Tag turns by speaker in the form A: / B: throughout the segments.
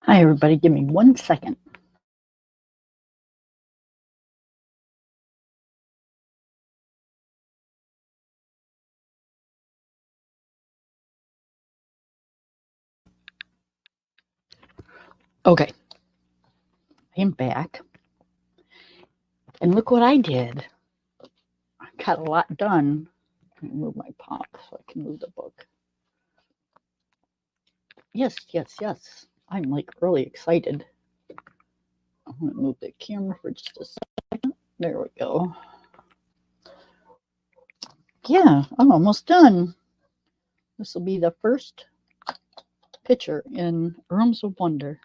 A: Hi, everybody. Give me 1 second. Okay, I am back. And look what I did. I got a lot done. Let me move my pop so I can move the book. Yes. I'm like really excited. I'm going to move the camera for just a second. There we go. Yeah, I'm almost done. This will be the first picture in Rooms of Wonder.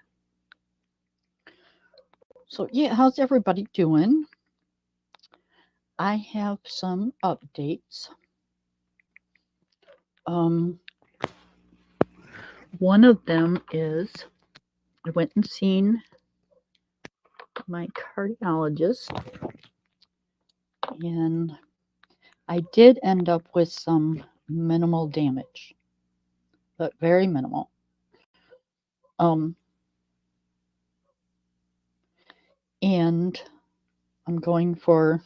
A: So, yeah, how's everybody doing? I have some updates. One of them is I went and seen my cardiologist, and I did end up with some minimal damage, but very minimal. And I'm going for,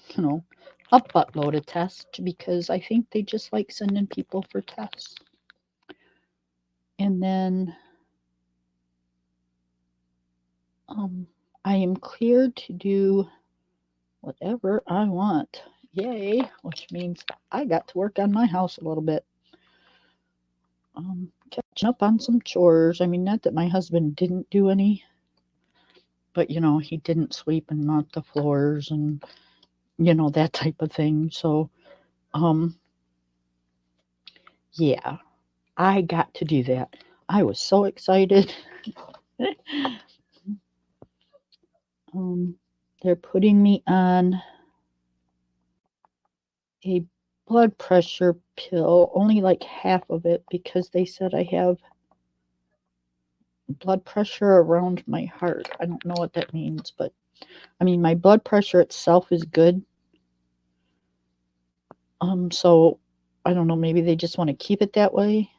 A: a buttload of tests because I think they just like sending people for tests. And then I am cleared to do whatever I want. Yay, which means I got to work on my house a little bit. Catching up on some chores. I mean, not that my husband didn't do any, but he didn't sweep and mop the floors and that type of thing. So yeah, I got to do that. I was so excited. They're putting me on a blood pressure pill, only like half of it, because they said I have blood pressure around my heart. I don't know what that means, but I mean, my blood pressure itself is good. So I don't know, maybe they just want to keep it that way.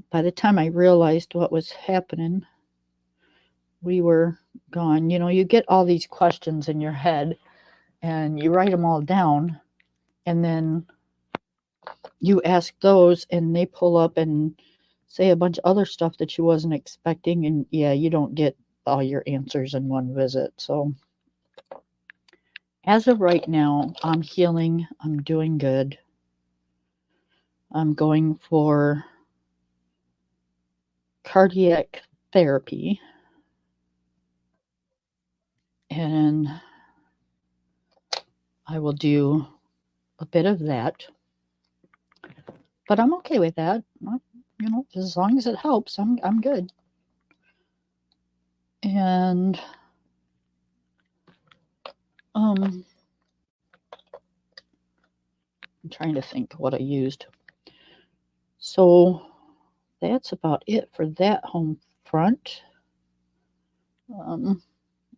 A: By the time I realized what was happening, we were gone. You get all these questions in your head and you write them all down, and then you ask those and they pull up and say a bunch of other stuff that you wasn't expecting, and yeah, you don't get all your answers in one visit. So as of right now, I'm healing. I'm doing good. I'm going for cardiac therapy, and I will do a bit of that. But I'm okay with that. As long as it helps, I'm good. And I'm trying to think what I used. So that's about it for that home front.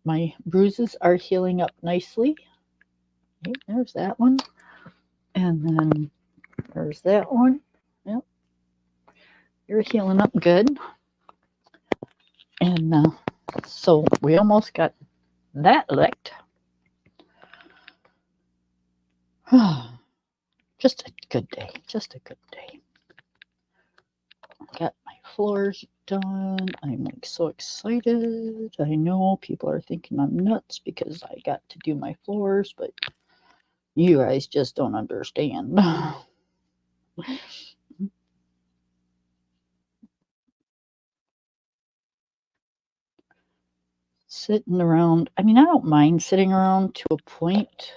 A: My bruises are healing up nicely. Okay, there's that one. And then there's that one. Yep. You're healing up good. And so we almost got that licked. Just a good day. Just a good day. Got my floors done. I'm like so excited. I know people are thinking I'm nuts because I got to do my floors, but you guys just don't understand. Sitting around, I mean, I don't mind sitting around to a point.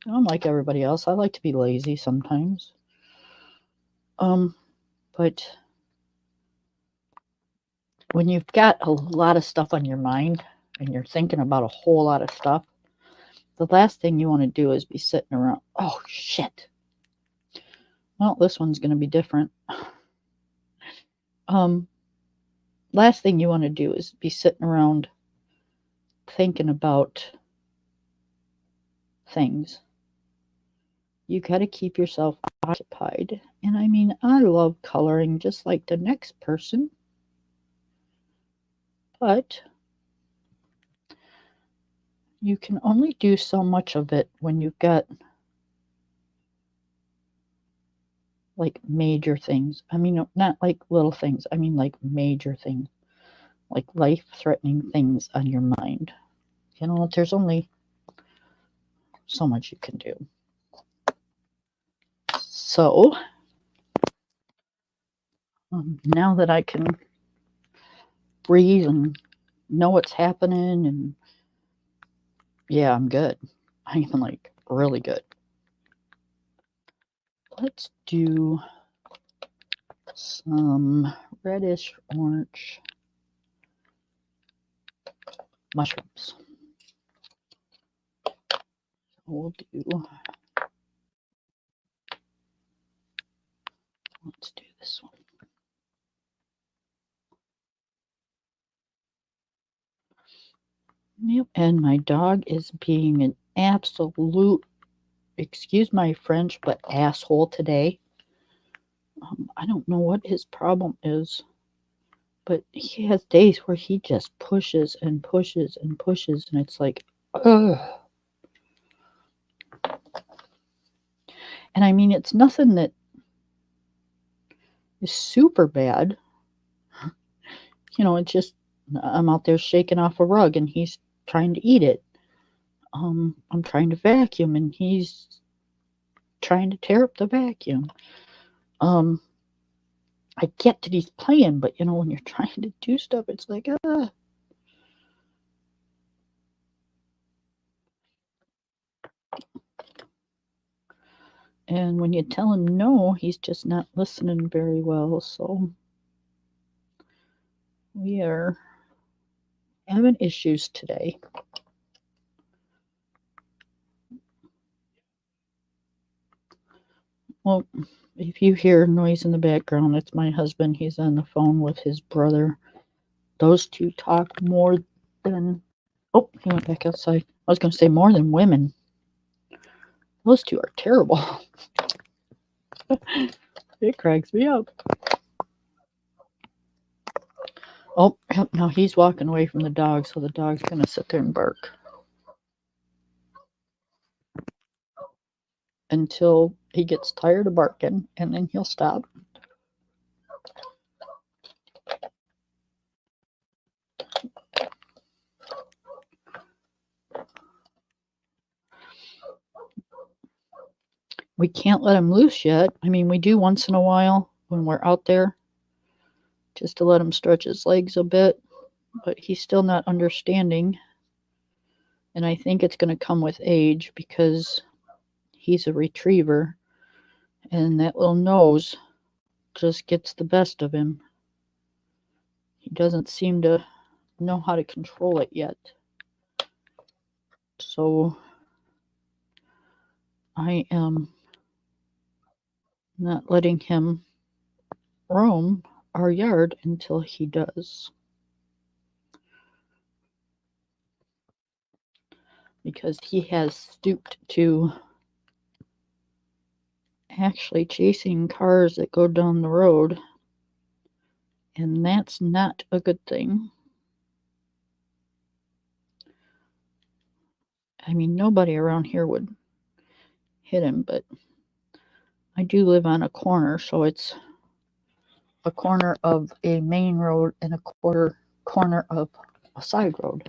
A: I'm like everybody else. I like to be lazy sometimes. But when you've got a lot of stuff on your mind and you're thinking about a whole lot of stuff, the last thing you want to do is be sitting around. Oh, shit. Well, this one's going to be different. Last thing you want to do is be sitting around thinking about things. You got to keep yourself occupied. And I mean, I love coloring just like the next person. But you can only do so much of it when you've got like major things. I mean, not like little things. I mean, like major things, like life-threatening things on your mind. You know, there's only so much you can do. So, now that I can breathe and know what's happening, and yeah, I'm good. I'm like really good. Let's do some reddish orange mushrooms. We'll do, let's do this one. Yep, and my dog is being an absolute, excuse my French, but asshole today. I don't know what his problem is, but he has days where he just pushes and pushes and pushes, and it's like, ugh. And I mean, it's nothing that is super bad. You know, it's just I'm out there shaking off a rug and he's trying to eat it. I'm trying to vacuum and he's trying to tear up the vacuum. I get that he's playing, but you know, when you're trying to do stuff, it's like, And when you tell him no, he's just not listening very well. So we are having issues today. Well, if you hear noise in the background, it's my husband. He's on the phone with his brother. Those two talk more than, oh, he went back outside. I was going to say more than women. Those two are terrible. It cracks me up. Oh, now he's walking away from the dog, so the dog's going to sit there and bark until he gets tired of barking, and then he'll stop. We can't let him loose yet. I mean, we do once in a while when we're out there, just to let him stretch his legs a bit, but he's still not understanding. And I think it's going to come with age because he's a retriever, and that little nose just gets the best of him. He doesn't seem to know how to control it yet. So I am not letting him roam our yard until he does. Because he has stooped to actually chasing cars that go down the road, and that's not a good thing. I mean, nobody around here would hit him, but I do live on a corner, so it's a corner of a main road and a corner of a side road.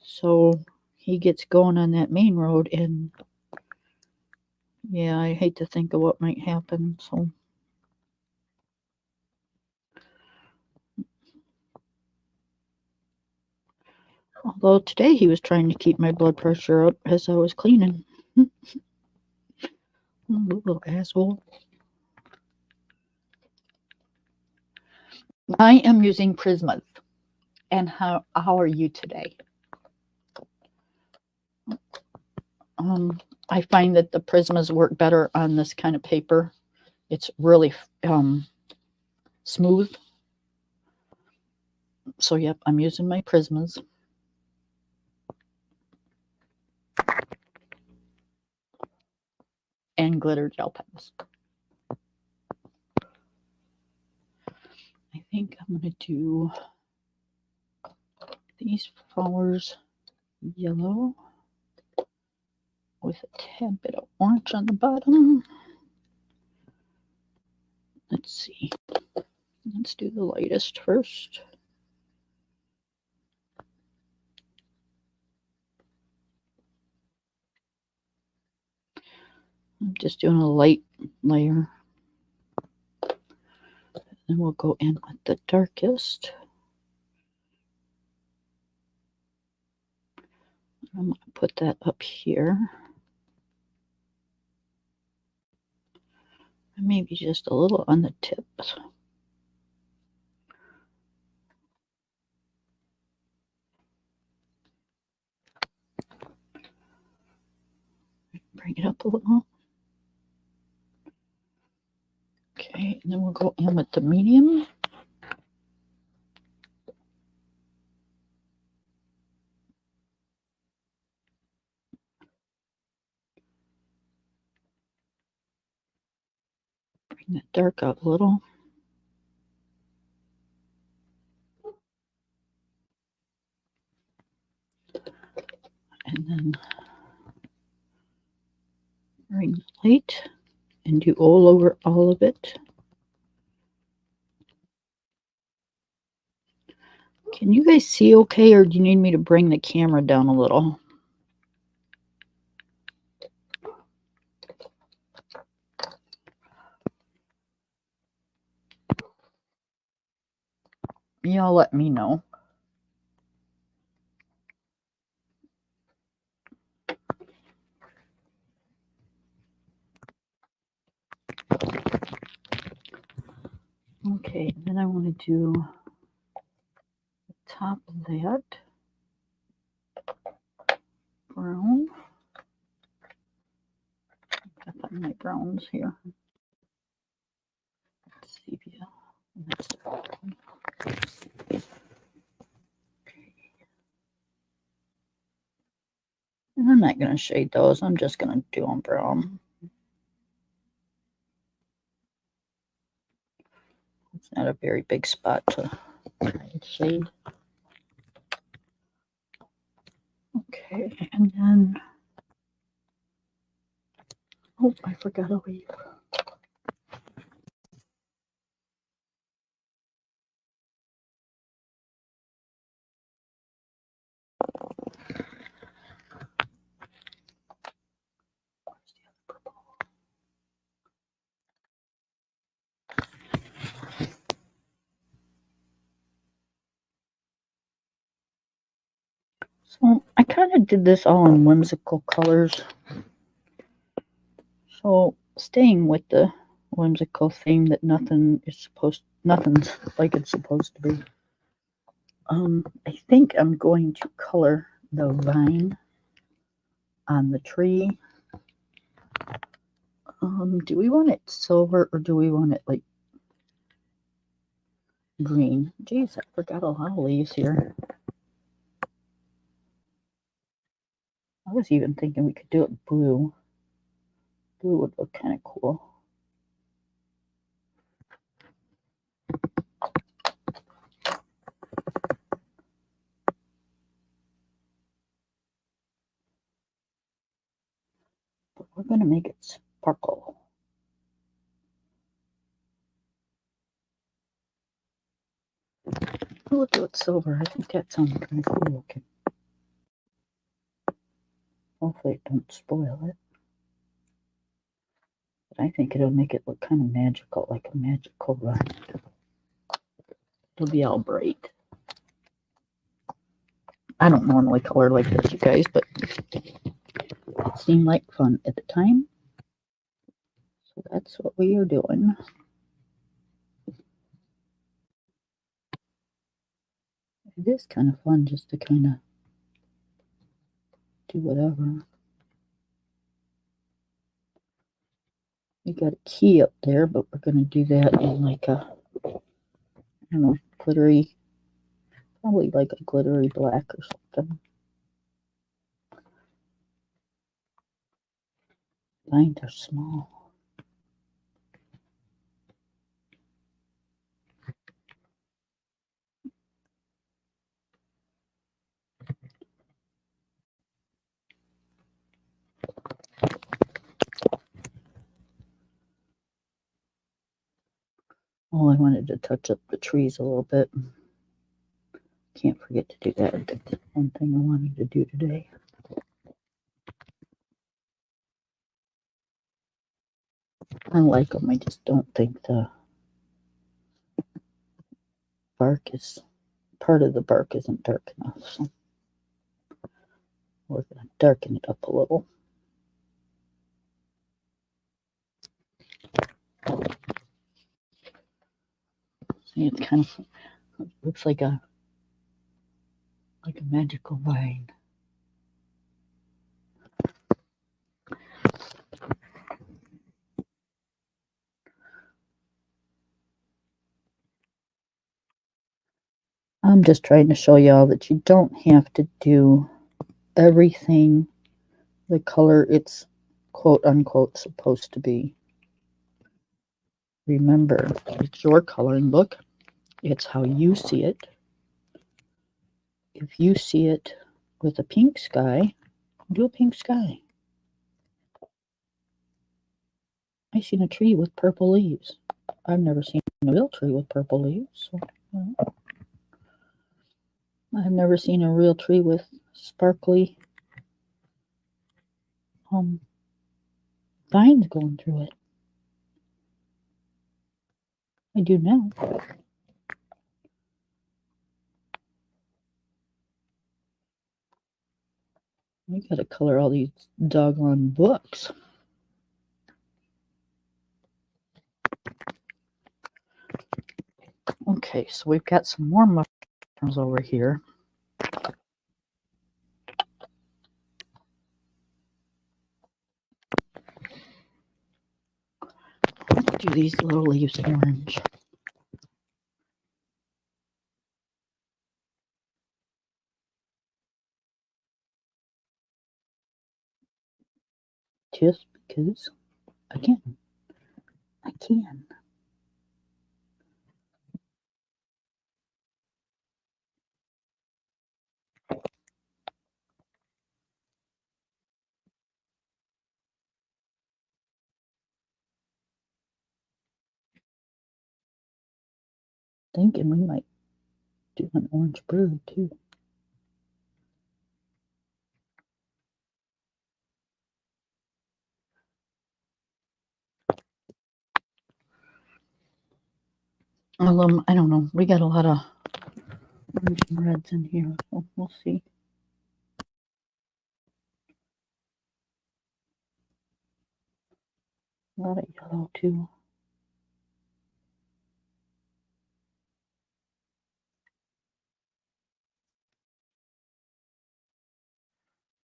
A: So he gets going on that main road, and yeah, I hate to think of what might happen. So although today he was trying to keep my blood pressure up as I was cleaning. Little asshole. I am using Prismas. And how are you today? I find that the Prismas work better on this kind of paper. It's really smooth. So yep, I'm using my Prismas. And glitter gel pens. I think I'm going to do these flowers yellow with a tad bit of orange on the bottom. Let's see. Let's do the lightest first. I'm just doing a light layer. Then we'll go in with the darkest. I'm going to put that up here. And maybe just a little on the tips. Bring it up a little. Okay, and then we'll go in with the medium. Bring the dark out a little. And then bring the light and do all over all of it. Can you guys see okay, or do you need me to bring the camera down a little? Y'all let me know. Okay, then I want to do the top of that brown. Gotta find my browns here. Sepia. That's the one. Okay. And I'm not going to shade those. I'm just going to do them brown. It's not a very big spot to shade. Okay, and then, oh, I forgot a leaf. So I kind of did this all in whimsical colors. So staying with the whimsical theme that nothing's like it's supposed to be. I think I'm going to color the vine on the tree. Do we want it silver or do we want it like green? Jeez, I forgot a lot of leaves here. I was even thinking we could do it blue. Blue would look kind of cool. But we're going to make it sparkle. We'll do it silver. I think that sounds kind of cool looking. Hopefully it don't spoil it. But I think it'll make it look kind of magical, like a magical run. It'll be all bright. I don't normally color like this, you guys, but it seemed like fun at the time. So that's what we are doing. It is kind of fun just to kind of do whatever. We got a key up there, but we're going to do that in like a, I don't know, glittery, probably like a glittery black or something. Lines are small. wanted to touch up the trees a little bit. Can't forget to do that. That's one thing I wanted to do today. I like them. I just don't think the bark is, part of the bark isn't dark enough. So we're going to darken it up a little. See, it's kind of, it looks like a magical vine. I'm just trying to show y'all that you don't have to do everything the color it's quote unquote supposed to be. Remember, it's your coloring book. It's how you see it. If you see it with a pink sky, do a pink sky. I seen a tree with purple leaves. I've never seen a real tree with purple leaves. So, I've never seen a real tree with sparkly vines going through it. I do now. We gotta color all these doggone books. Okay, so we've got some more mushrooms over here. Let's do these little leaves orange. Just because, again, I can. Thinking we might do an orange bird too. I don't know. We got a lot of orange and reds in here, so we'll see. A lot of yellow too.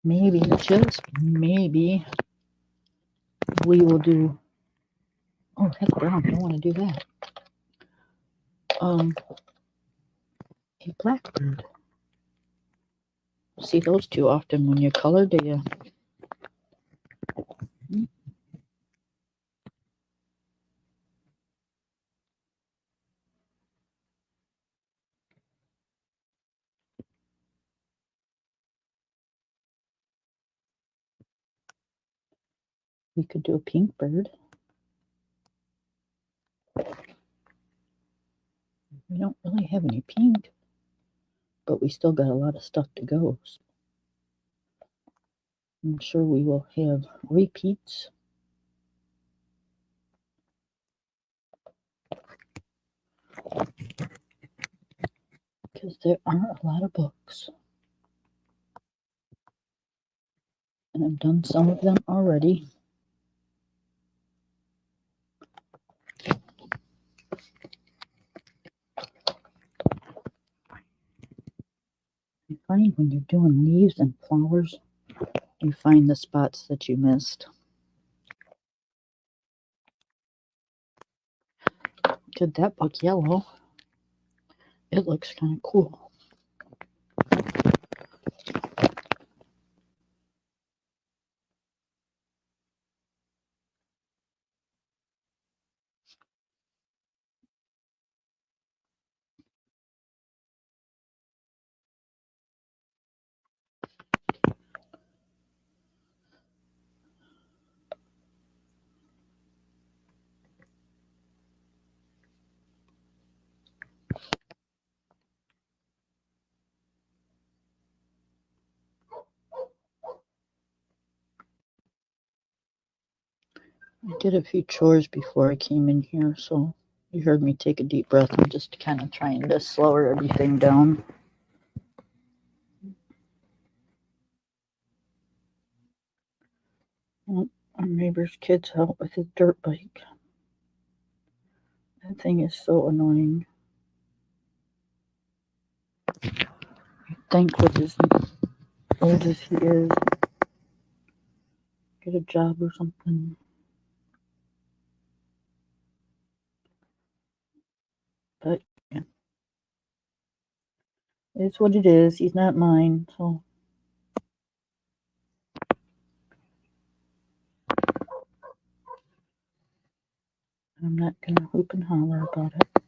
A: Maybe, just maybe, we will do. Oh, heck, brown. I don't want to do that. A blackbird. See those too often when you color, do you? We could do a pink bird. We don't really have any pink, but we still got a lot of stuff to go. So I'm sure we will have repeats. Because there are a lot of books. And I've done some of them already. I find when you're doing leaves and flowers, you find the spots that you missed. Did that book yellow? It looks kind of cool. I did a few chores before I came in here, so you heard me take a deep breath. I'm just kind of trying to slow everything down. Well, our neighbor's kid's out with his dirt bike. That thing is so annoying. You'd think with as old as he is, get a job or something. But yeah, it's what it is. He's not mine, so I'm not gonna hoop and holler about it.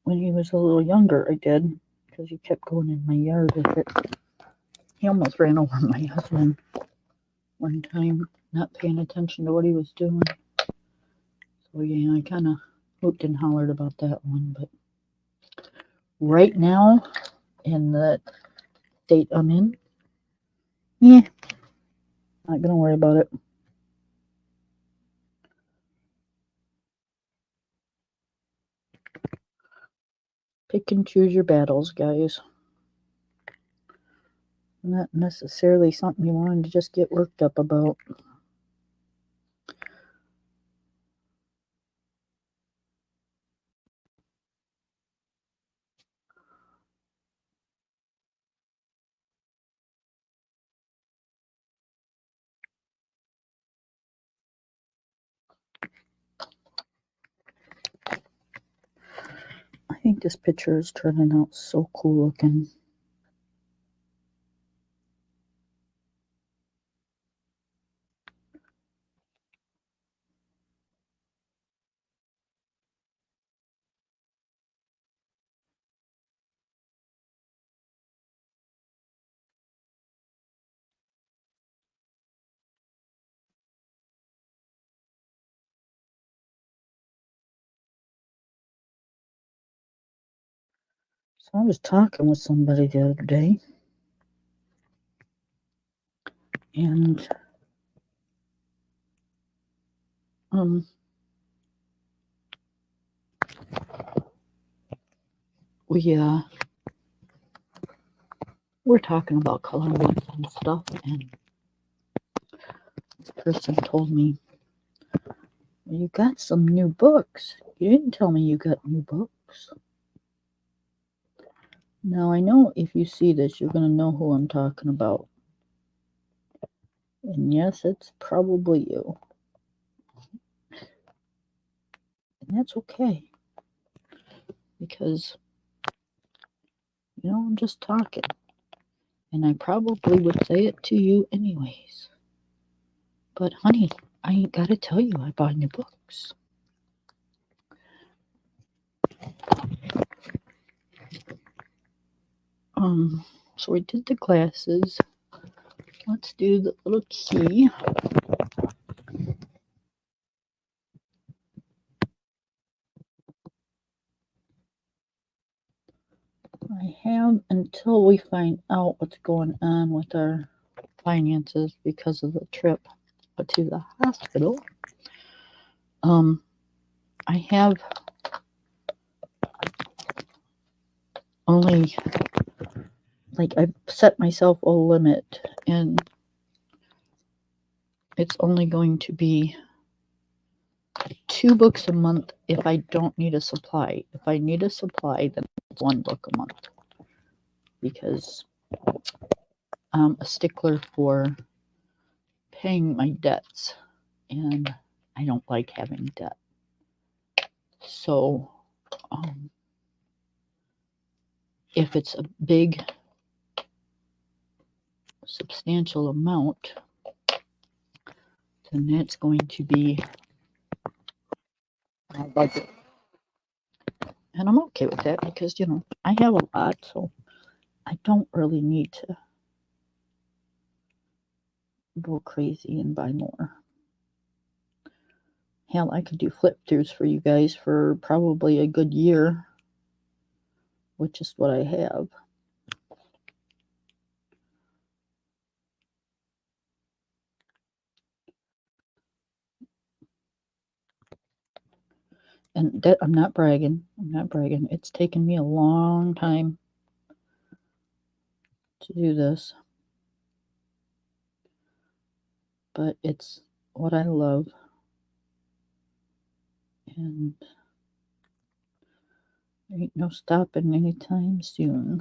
A: When he was a little younger, I did, because he kept going in my yard with it. He almost ran over my husband one time, not paying attention to what he was doing. So yeah, I kind of hooped and hollered about that one. But right now, in the state I'm in, yeah, not gonna worry about it. Pick and choose your battles, guys. Not necessarily something you wanted to just get worked up about. I think this picture is turning out so cool looking. So I was talking with somebody the other day, and we're talking about coloring and stuff, and this person told me, well, you got some new books. You didn't tell me you got new books. Now I know if you see this, you're gonna know who I'm talking about. And yes, it's probably you. And that's okay. Because, I'm just talking. And I probably would say it to you anyways. But honey, I ain't gotta tell you I bought new books. So we did the glasses. Let's do the little key. I have until we find out what's going on with our finances because of the trip to the hospital. I have only, I've set myself a limit, and it's only going to be 2 books a month if I don't need a supply. If I need a supply, then it's 1 book a month, because I'm a stickler for paying my debts, and I don't like having debt. So if it's a big, substantial amount, then that's going to be my budget. And I'm okay with that because, I have a lot, so I don't really need to go crazy and buy more. Hell, I could do flip throughs for you guys for probably a good year which is what I have. And that I'm not bragging. I'm not bragging. It's taken me a long time to do this. But it's what I love. And there ain't no stopping anytime soon.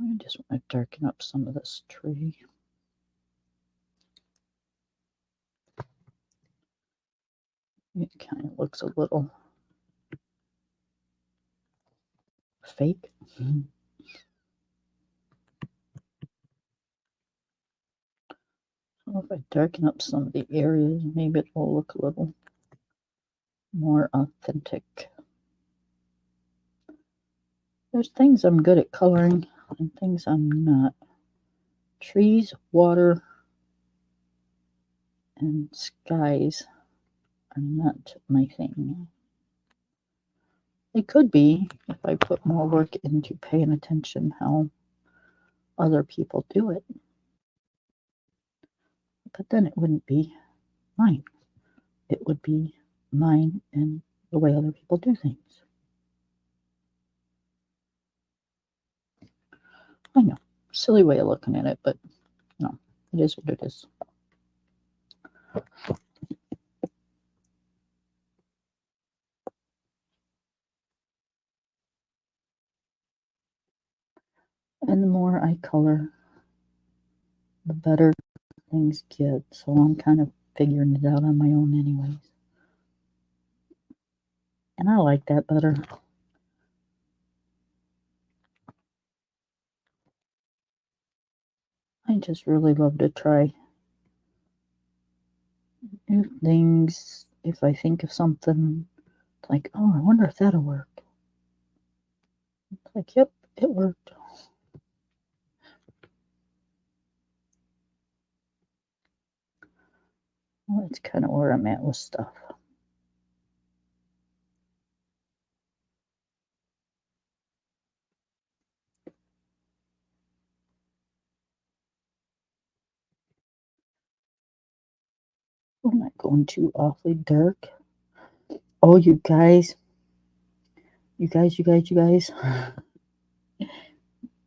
A: I just want to darken up some of this tree. It kind of looks a little fake. So if I darken up some of the areas, maybe it will look a little more authentic. There's things I'm good at coloring and things I'm not. Trees, water, and skies are not my thing. They could be if I put more work into paying attention how other people do it. But then it wouldn't be mine. It would be mine and the way other people do things. I know, silly way of looking at it, but no, it is what it is. And the more I color, the better things get. So I'm kind of figuring it out on my own anyways. And I like that better. I just really love to try new things. If I think of something, it's like, oh, I wonder if that'll work. It's like, yep, it worked. Well, that's kind of where I'm at with stuff. I'm not going too awfully dark. Oh, you guys.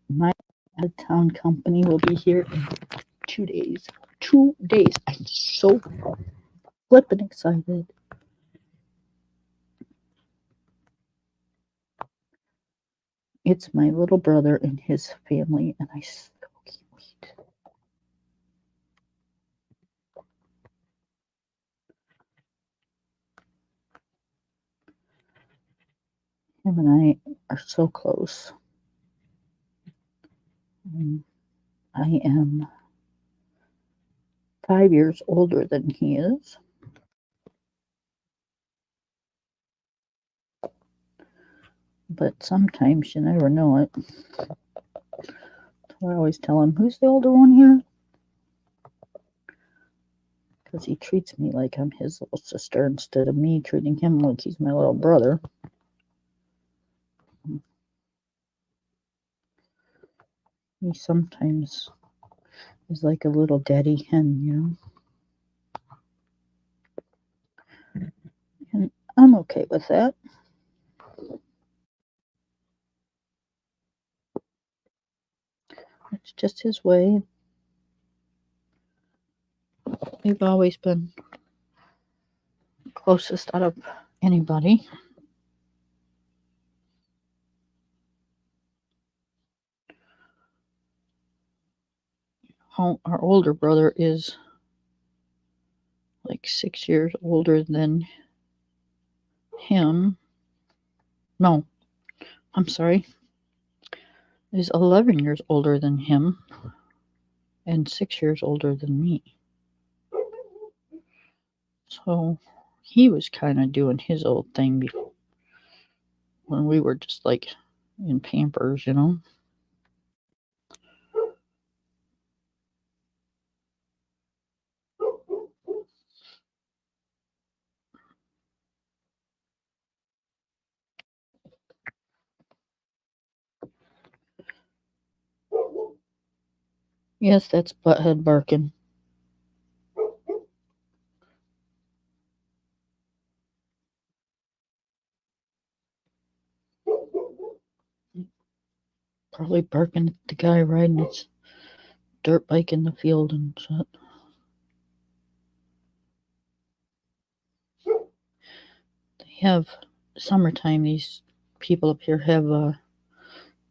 A: My out of town company will be here in 2 days. 2 days. I'm so flippin' excited. It's my little brother and his family, and I so can't wait. Him and I are so close. I am 5 years older than he is. But sometimes you never know it. So I always tell him, who's the older one here? Because he treats me like I'm his little sister instead of me treating him like he's my little brother. He sometimes is like a little daddy hen, you know? And I'm okay with that. It's just his way. We've always been closest out of anybody. Our older brother is like 6 years older than him. No, I'm sorry. Is 11 years older than him and 6 years older than me. So he was kind of doing his old thing before when we were just like in Pampers, you know. Yes, that's Butthead barking. Probably barking at the guy riding his dirt bike in the field and shit. They have summertime. These people up here have a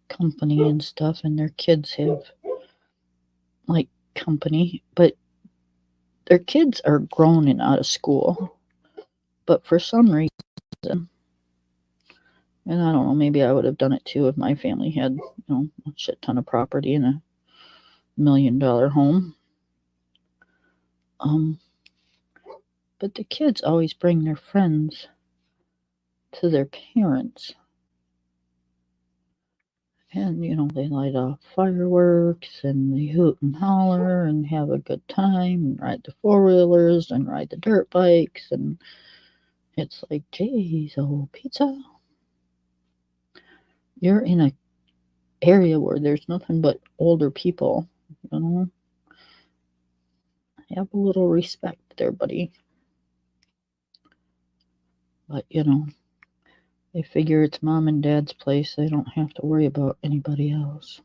A: company and stuff, and their kids have like company, but their kids are grown and out of school. But for some reason, and I don't know, maybe I would have done it too if my family had, a shit ton of property and a $1 million home. But the kids always bring their friends to their parents. And, they light off fireworks and they hoot and holler and have a good time and ride the four-wheelers and ride the dirt bikes. And it's like, geez, oh, pizza. You're in a area where there's nothing but older people, Have a little respect there, buddy. But, they figure it's mom and dad's place. They don't have to worry about anybody else.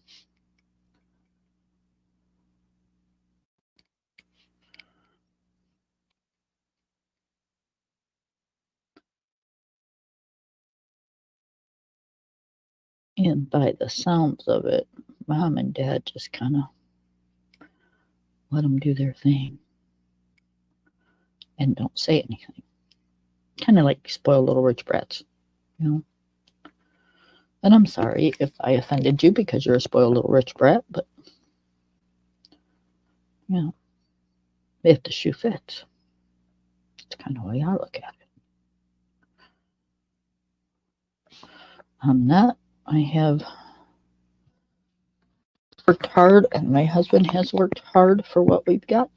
A: And by the sounds of it, mom and dad just kind of let them do their thing and don't say anything. Kind of like spoiled little rich brats, And I'm sorry if I offended you because you're a spoiled little rich brat, but, if the shoe fits, it's kind of the way I look at it. I'm not. I have worked hard, and my husband has worked hard for what we've got.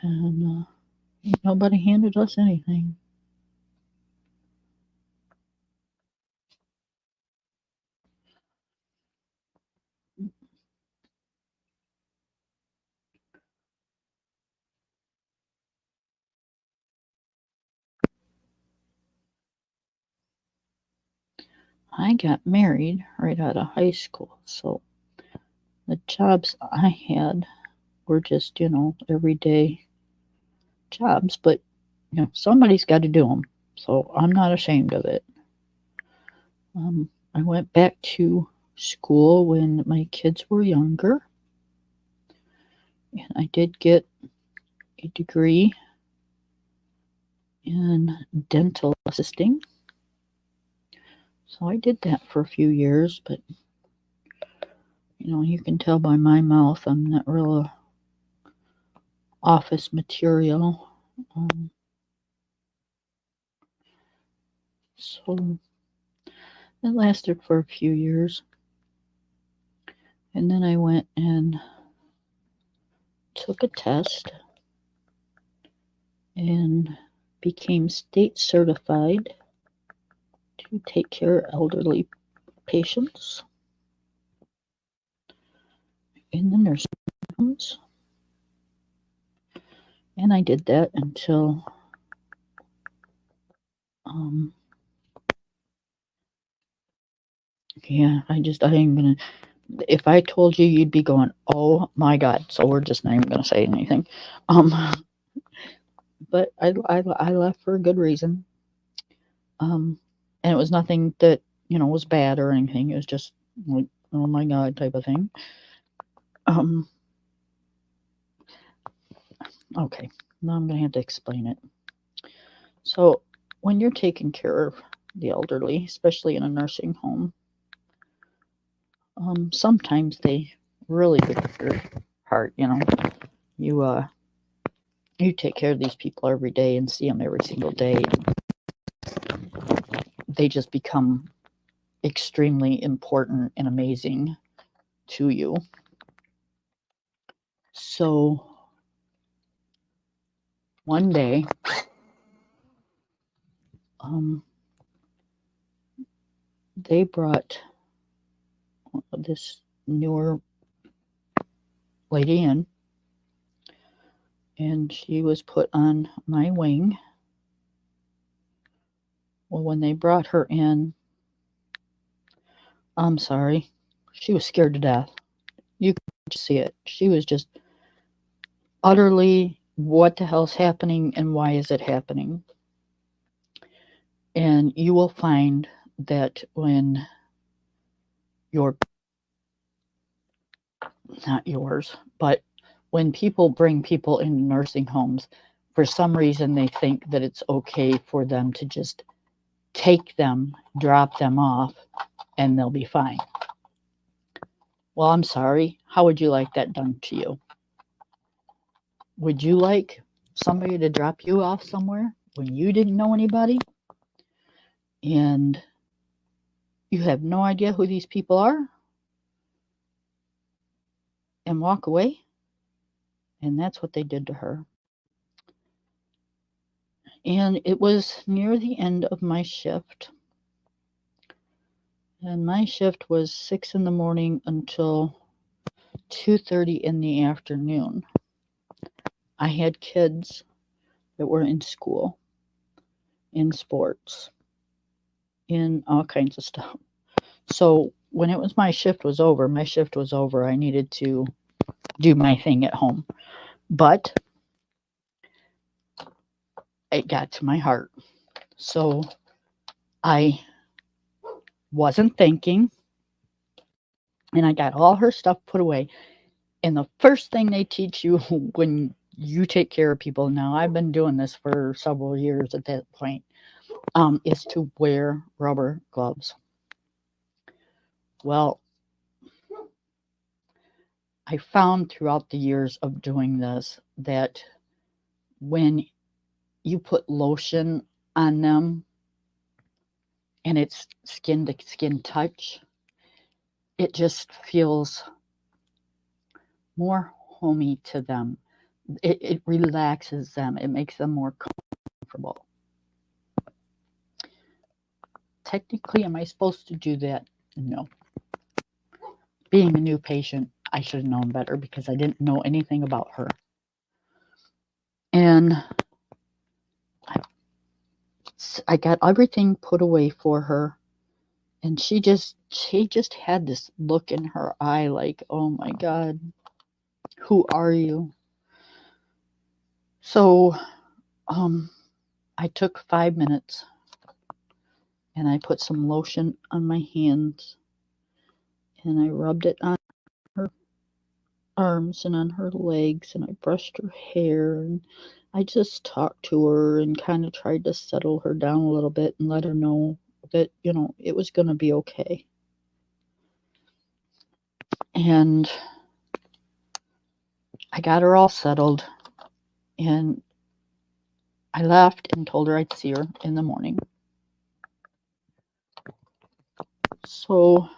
A: And nobody handed us anything. I got married right out of high school, so the jobs I had were just, everyday jobs, but, somebody's got to do them, so I'm not ashamed of it. I went back to school when my kids were younger, and I did get a degree in dental assisting. So I did that for a few years, but you can tell by my mouth I'm not real office material. So it lasted for a few years. And then I went and took a test and became state certified to take care of elderly patients in the nursing homes. And I did that until I ain't gonna, if I told you, you'd be going, oh my God. So we're just not even gonna say anything. But I left for a good reason. And it was nothing that, was bad or anything. It was just like, oh my God type of thing. Okay, now I'm gonna have to explain it. So when you're taking care of the elderly, especially in a nursing home, sometimes they really break your heart. You take care of these people every day and see them every single day. they just become extremely important and amazing to you. So one day, they brought this newer lady in, and she was put on my wing. Well, when they brought her in, I'm sorry, she was scared to death. You could see it. She was just utterly, what the hell's happening and why is it happening? And you will find that when not yours, but when people bring people into nursing homes, for some reason they think that it's okay for them to just take them, drop them off, and they'll be fine. Well, I'm sorry. How would you like that done to you? Would you like somebody to drop you off somewhere when you didn't know anybody and you have no idea who these people are and walk away? And that's what they did to her. And it was near the end of my shift. And my shift was 6 in the morning until 2:30 in the afternoon. I had kids that were in school, in sports, in all kinds of stuff. So when it was my shift was over, I needed to do my thing at home. But it got to my heart. So I wasn't thinking, and I got all her stuff put away. And the first thing they teach you when you take care of people, now I've been doing this for several years at that point, is to wear rubber gloves. Well, I found throughout the years of doing this that when you put lotion on them and it's skin to skin touch, it just feels more homey to them. It relaxes them. It makes them more comfortable. Technically, am I supposed to do that? No. Being a new patient, I should have known better because I didn't know anything about her. And I got everything put away for her. And she just had this look in her eye like, oh my God, who are you? So I took 5 minutes and I put some lotion on my hands and I rubbed it on her arms and on her legs and I brushed her hair and I just talked to her and kind of tried to settle her down a little bit and let her know that, it was going to be okay. And I got her all settled and I left and told her I'd see her in the morning. So,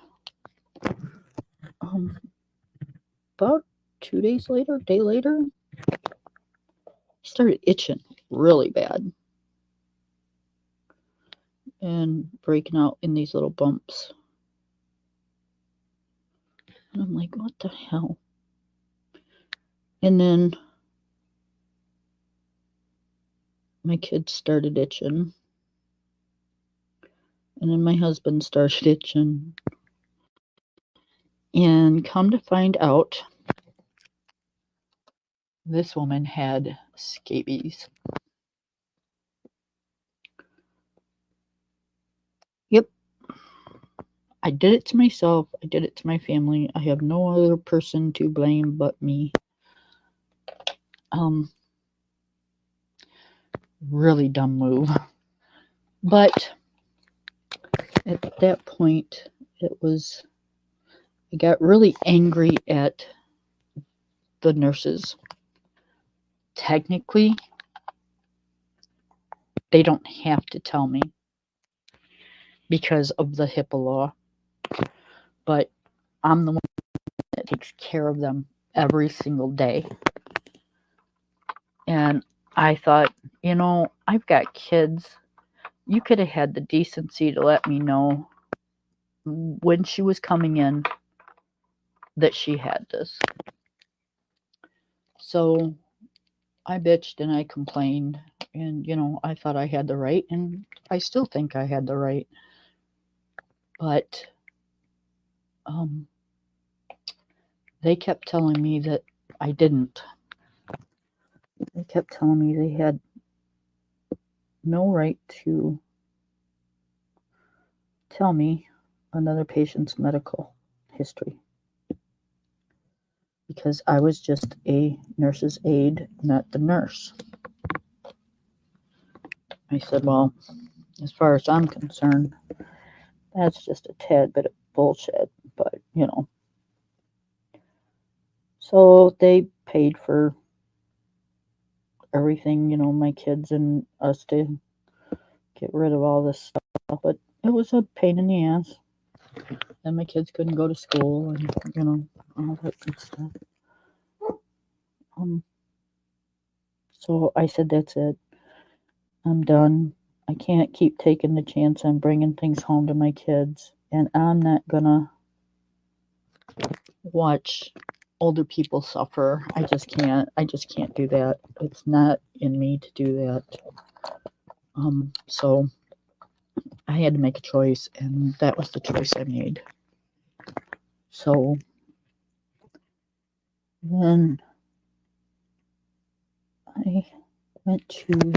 A: about 2 days later, day later, I started itching really bad and breaking out in these little bumps. And I'm like, what the hell? And then my kids started itching. And then my husband started itching. And come to find out, this woman had scabies. Yep. I did it to myself. I did it to my family. I have no other person to blame but me. Really dumb move. But at that point, I got really angry at the nurses. Technically, they don't have to tell me. because of the HIPAA law. But I'm the one that takes care of them every single day. And I thought, I've got kids. You could have had the decency to let me know when she was coming in that she had this. So I bitched and I complained, and I thought I had the right, and I still think I had the right. But they kept telling me that I didn't. They kept telling me they had no right to tell me another patient's medical history because I was just a nurse's aide, not the nurse. I said, well, as far as I'm concerned, that's just a tad bit of bullshit, but So they paid for everything, my kids and us to get rid of all this stuff, but it was a pain in the ass. And my kids couldn't go to school and, all that good stuff. So I said, that's it. I'm done. I can't keep taking the chance on bringing things home to my kids. And I'm not gonna watch older people suffer. I just can't do that. It's not in me to do that. So I had to make a choice, and that was the choice I made. So then I went to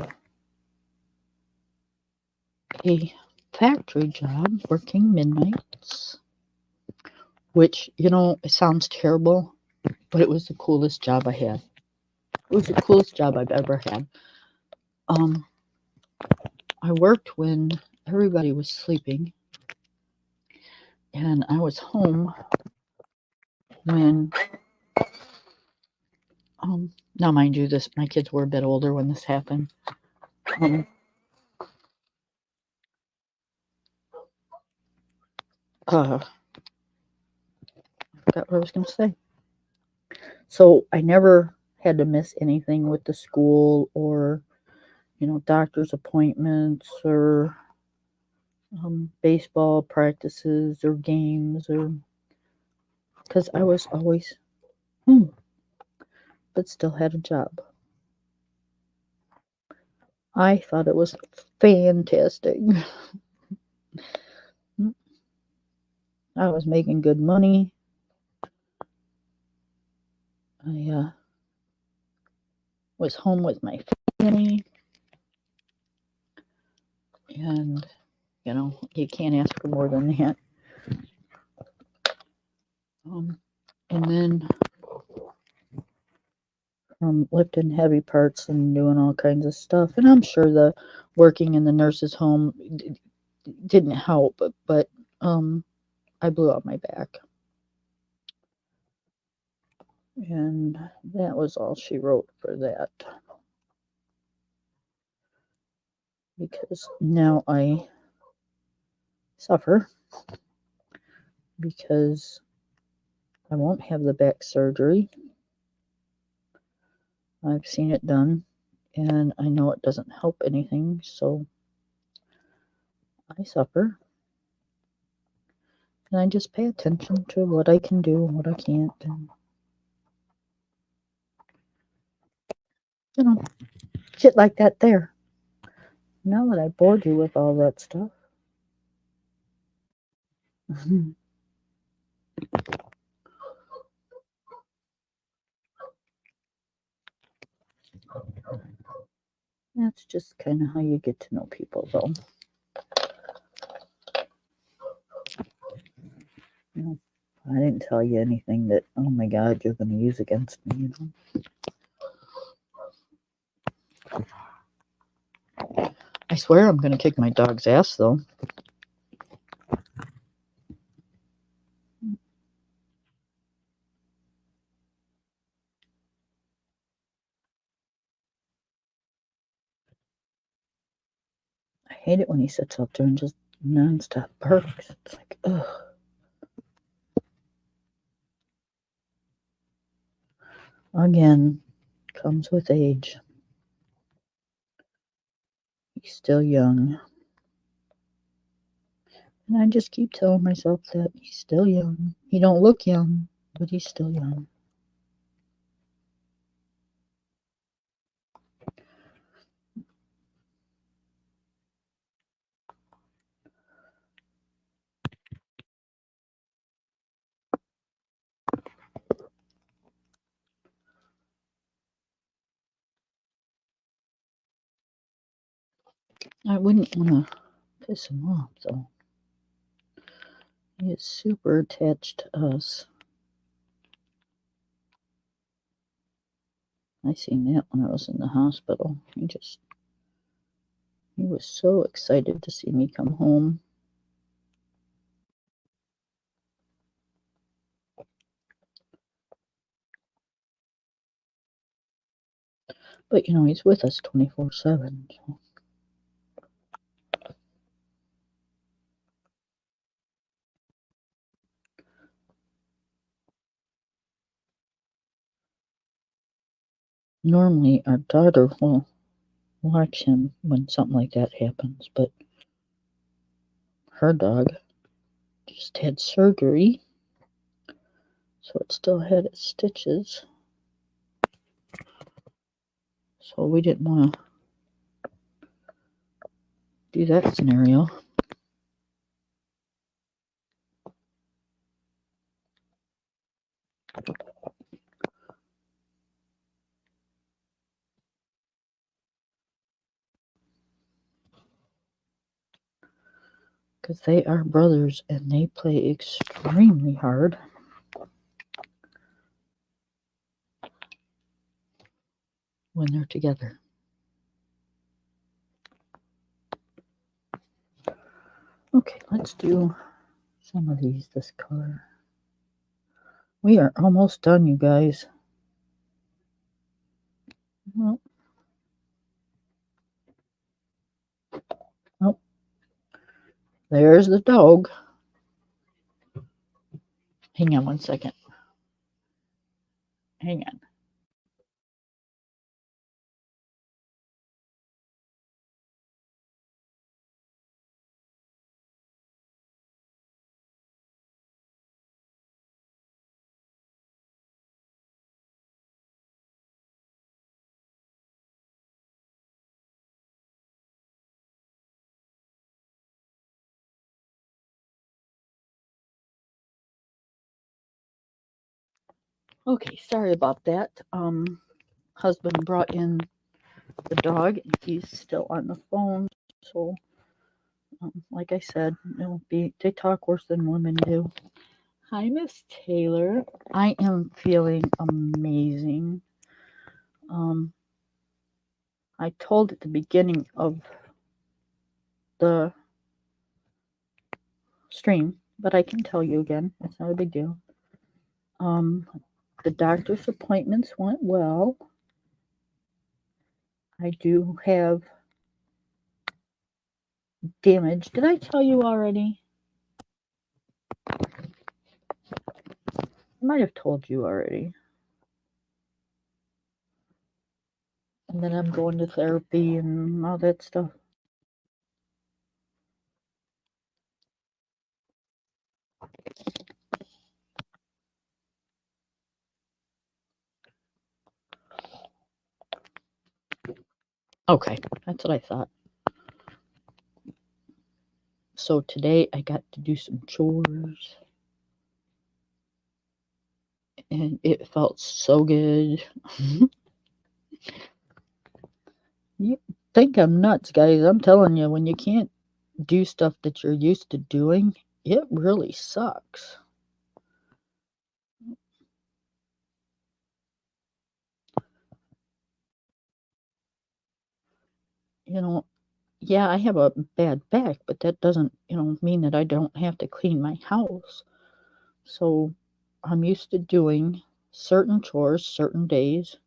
A: a factory job working midnights, which, it sounds terrible, but it was the coolest job I had. It was the coolest job I've ever had. I worked when everybody was sleeping, and I was home when, now mind you, my kids were a bit older when this happened. I forgot what I was going to say. So I never had to miss anything with the school or, doctor's appointments or baseball practices or games, or because I was always home, but still had a job. I thought it was fantastic. I was making good money. I was home with my family, and you can't ask for more than that. And then from lifting heavy parts and doing all kinds of stuff, and I'm sure the working in the nurse's home didn't help, but I blew out my back. And that was all she wrote for that. Because now I suffer because I won't have the back surgery. I've seen it done, and I know it doesn't help anything, so I suffer. And I just pay attention to what I can do and what I can't. And, shit like that there. Now that I bored you with all that stuff. That's just kind of how you get to know people, though. I didn't tell you anything that, oh my God, you're going to use against me, I swear I'm going to kick my dog's ass, though. I hate it when he sits up there and just nonstop barks. It's like, ugh. Again, comes with age. He's still young. And I just keep telling myself that he's still young. He don't look young, but he's still young. I wouldn't want to piss him off, though. He is super attached to us. I seen that when I was in the hospital. He was so excited to see me come home. But he's with us 24/7. So. Normally, our daughter will watch him when something like that happens, but her dog just had surgery, so it still had its stitches. So we didn't want to do that scenario. Because they are brothers and they play extremely hard. When they're together. Okay, let's do some of these this color. We are almost done, you guys. Well, oh, there's the dog. Hang on one second. Hang on. Okay, sorry about that. Husband brought in the dog. He's still on the phone, so like I said, they talk worse than women do. Hi, Miss Taylor. I am feeling amazing. I told at the beginning of the stream, but I can tell you again. It's not a big deal. The doctor's appointments went well. I do have damage. Did I tell you already? I might have told you already. And then I'm going to therapy and all that stuff. Okay, that's what I thought. So today I got to do some chores. And it felt so good. You think I'm nuts, guys. I'm telling you, when you can't do stuff that you're used to doing, it really sucks. Yeah, I have a bad back, but that doesn't, mean that I don't have to clean my house. So I'm used to doing certain chores certain days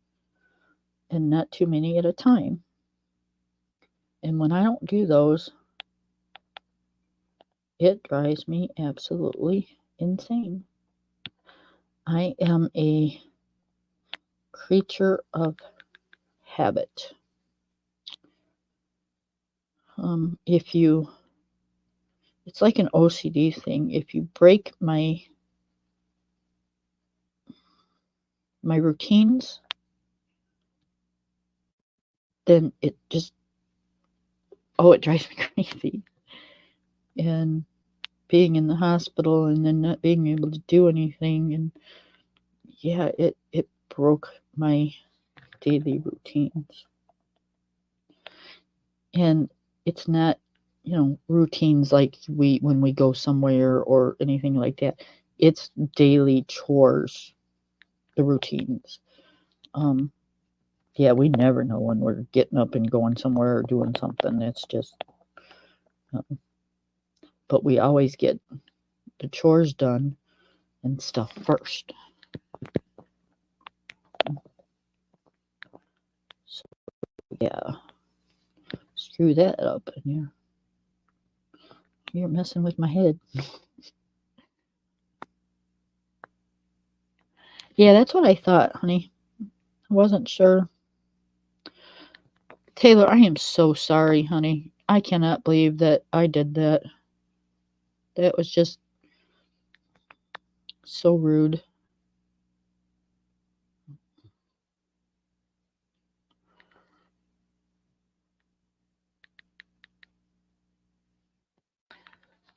A: and not too many at a time. And when I don't do those, It drives me absolutely insane. I am a creature of habit. If you, it's like an OCD thing. If you break my routines, then it just, it drives me crazy. And being in the hospital and then not being able to do anything, and yeah, it broke my daily routines. And it's not, routines like when we go somewhere or anything like that. It's daily chores, the routines. Yeah, we never know when we're getting up and going somewhere or doing something. It's just, but we always get the chores done and stuff first. So, yeah, screw that up, and you're messing with my head. Yeah, that's what I thought, honey. I wasn't sure. Taylor, I am so sorry, honey. I cannot believe that I did that. That was just so rude.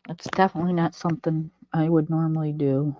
A: That's definitely not something I would normally do.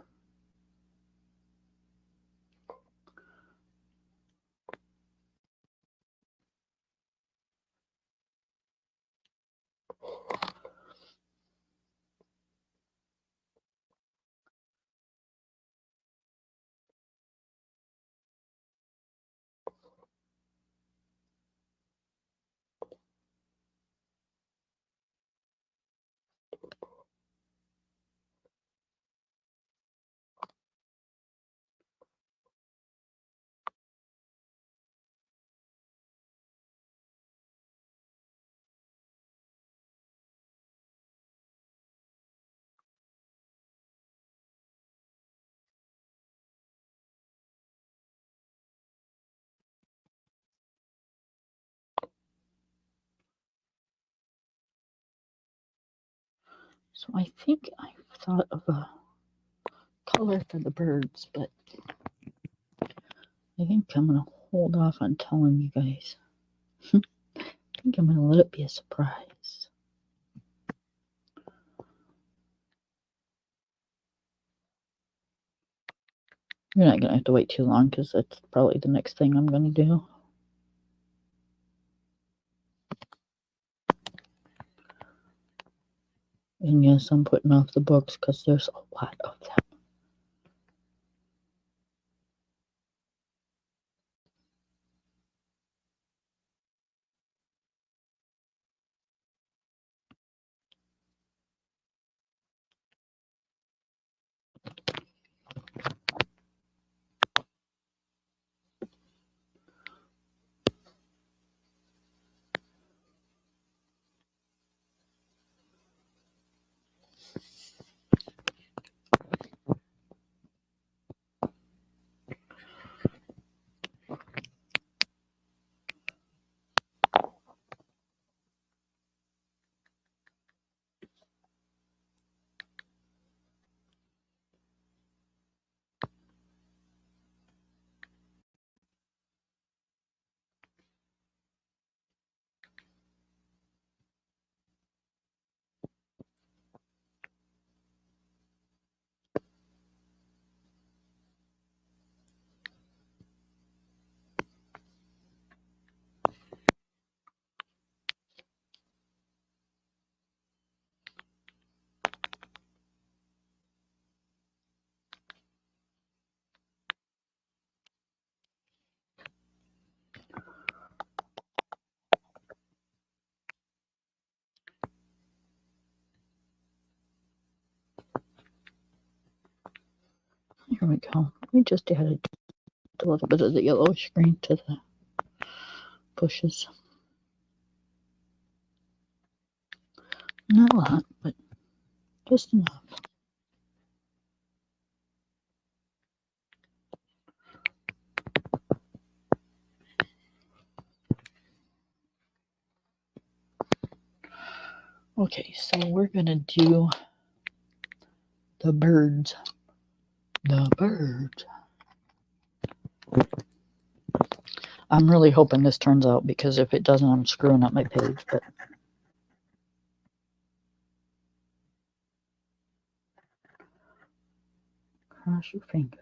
A: So I think I thought of a color for the birds, but I think I'm going to hold off on telling you guys. I think I'm going to let it be a surprise. You're not going to have to wait too long because that's probably the next thing I'm going to do. And yes, I'm putting off the books because there's a lot of them. Here we go. We just added a little bit of the yellow screen to the bushes. Not a lot, but Just enough. Okay, so we're gonna do the birds. The birds. I'm really hoping this turns out, because if it doesn't, I'm screwing up my page. But cross your fingers.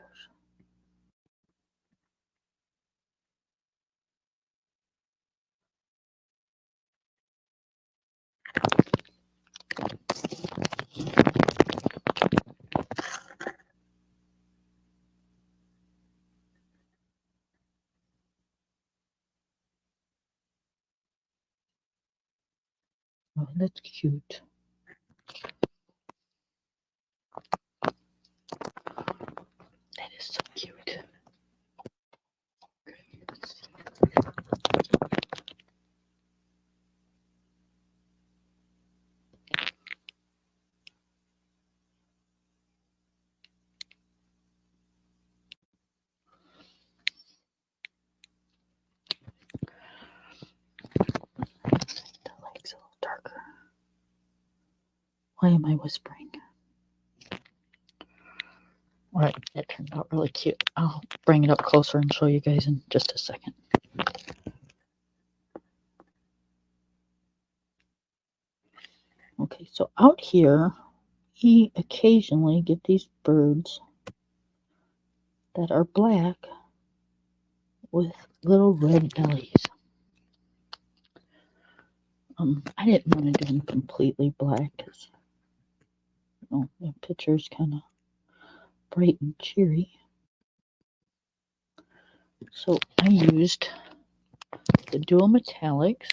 A: Oh, that's cute. That is so cute. The leg's a little darker. Why am I whispering? All right, that turned out really cute. I'll bring it up closer and show you guys in just a second. Okay, so out here, we occasionally get these birds that are black with little red bellies. I didn't want to do them completely black because the picture's kind of bright and cheery. So I used the dual metallics,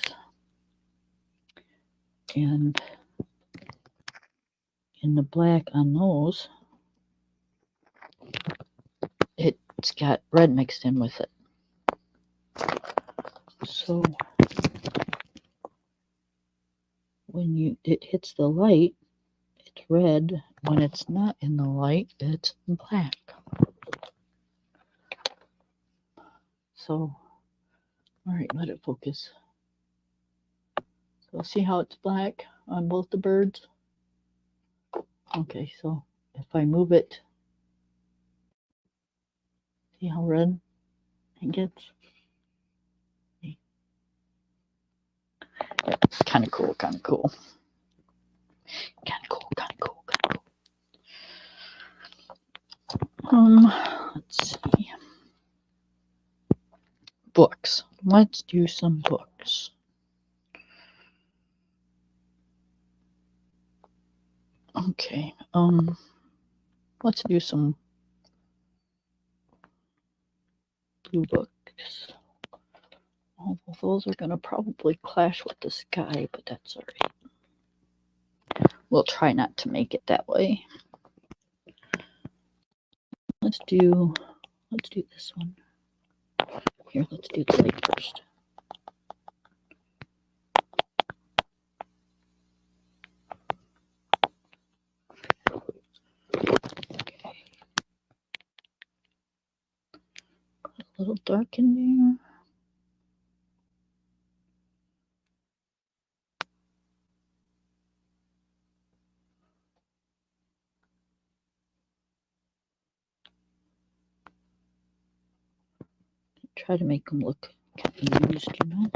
A: and in the black on those, it's got red mixed in with it. So when it hits the light, it's red. When it's not in the light, it's black. So, all right, let it focus. So see how it's black on both the birds? Okay, so if I move it, see how red it gets? Kind of cool, kind of cool. Kind of cool, kind of cool, kind of cool. Let's see. Books. Let's do some books. Okay, let's do some blue books. All of those are going to probably clash with the sky, but that's all right. We'll try not to make it that way. Let's do this one. Here, let's do the light first. Okay. Put a little dark in there. Try to make them look kind of used, you know.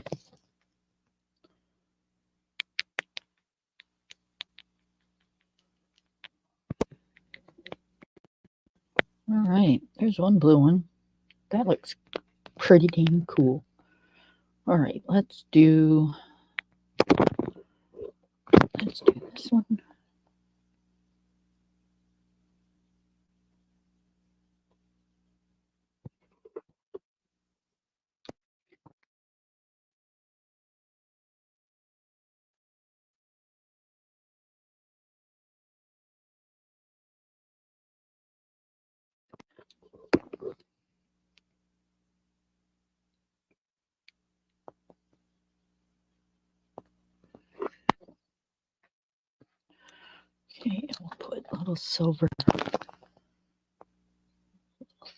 A: All right, there's one blue one. That looks pretty damn cool. All right, let's do this one. Okay, we'll put little silver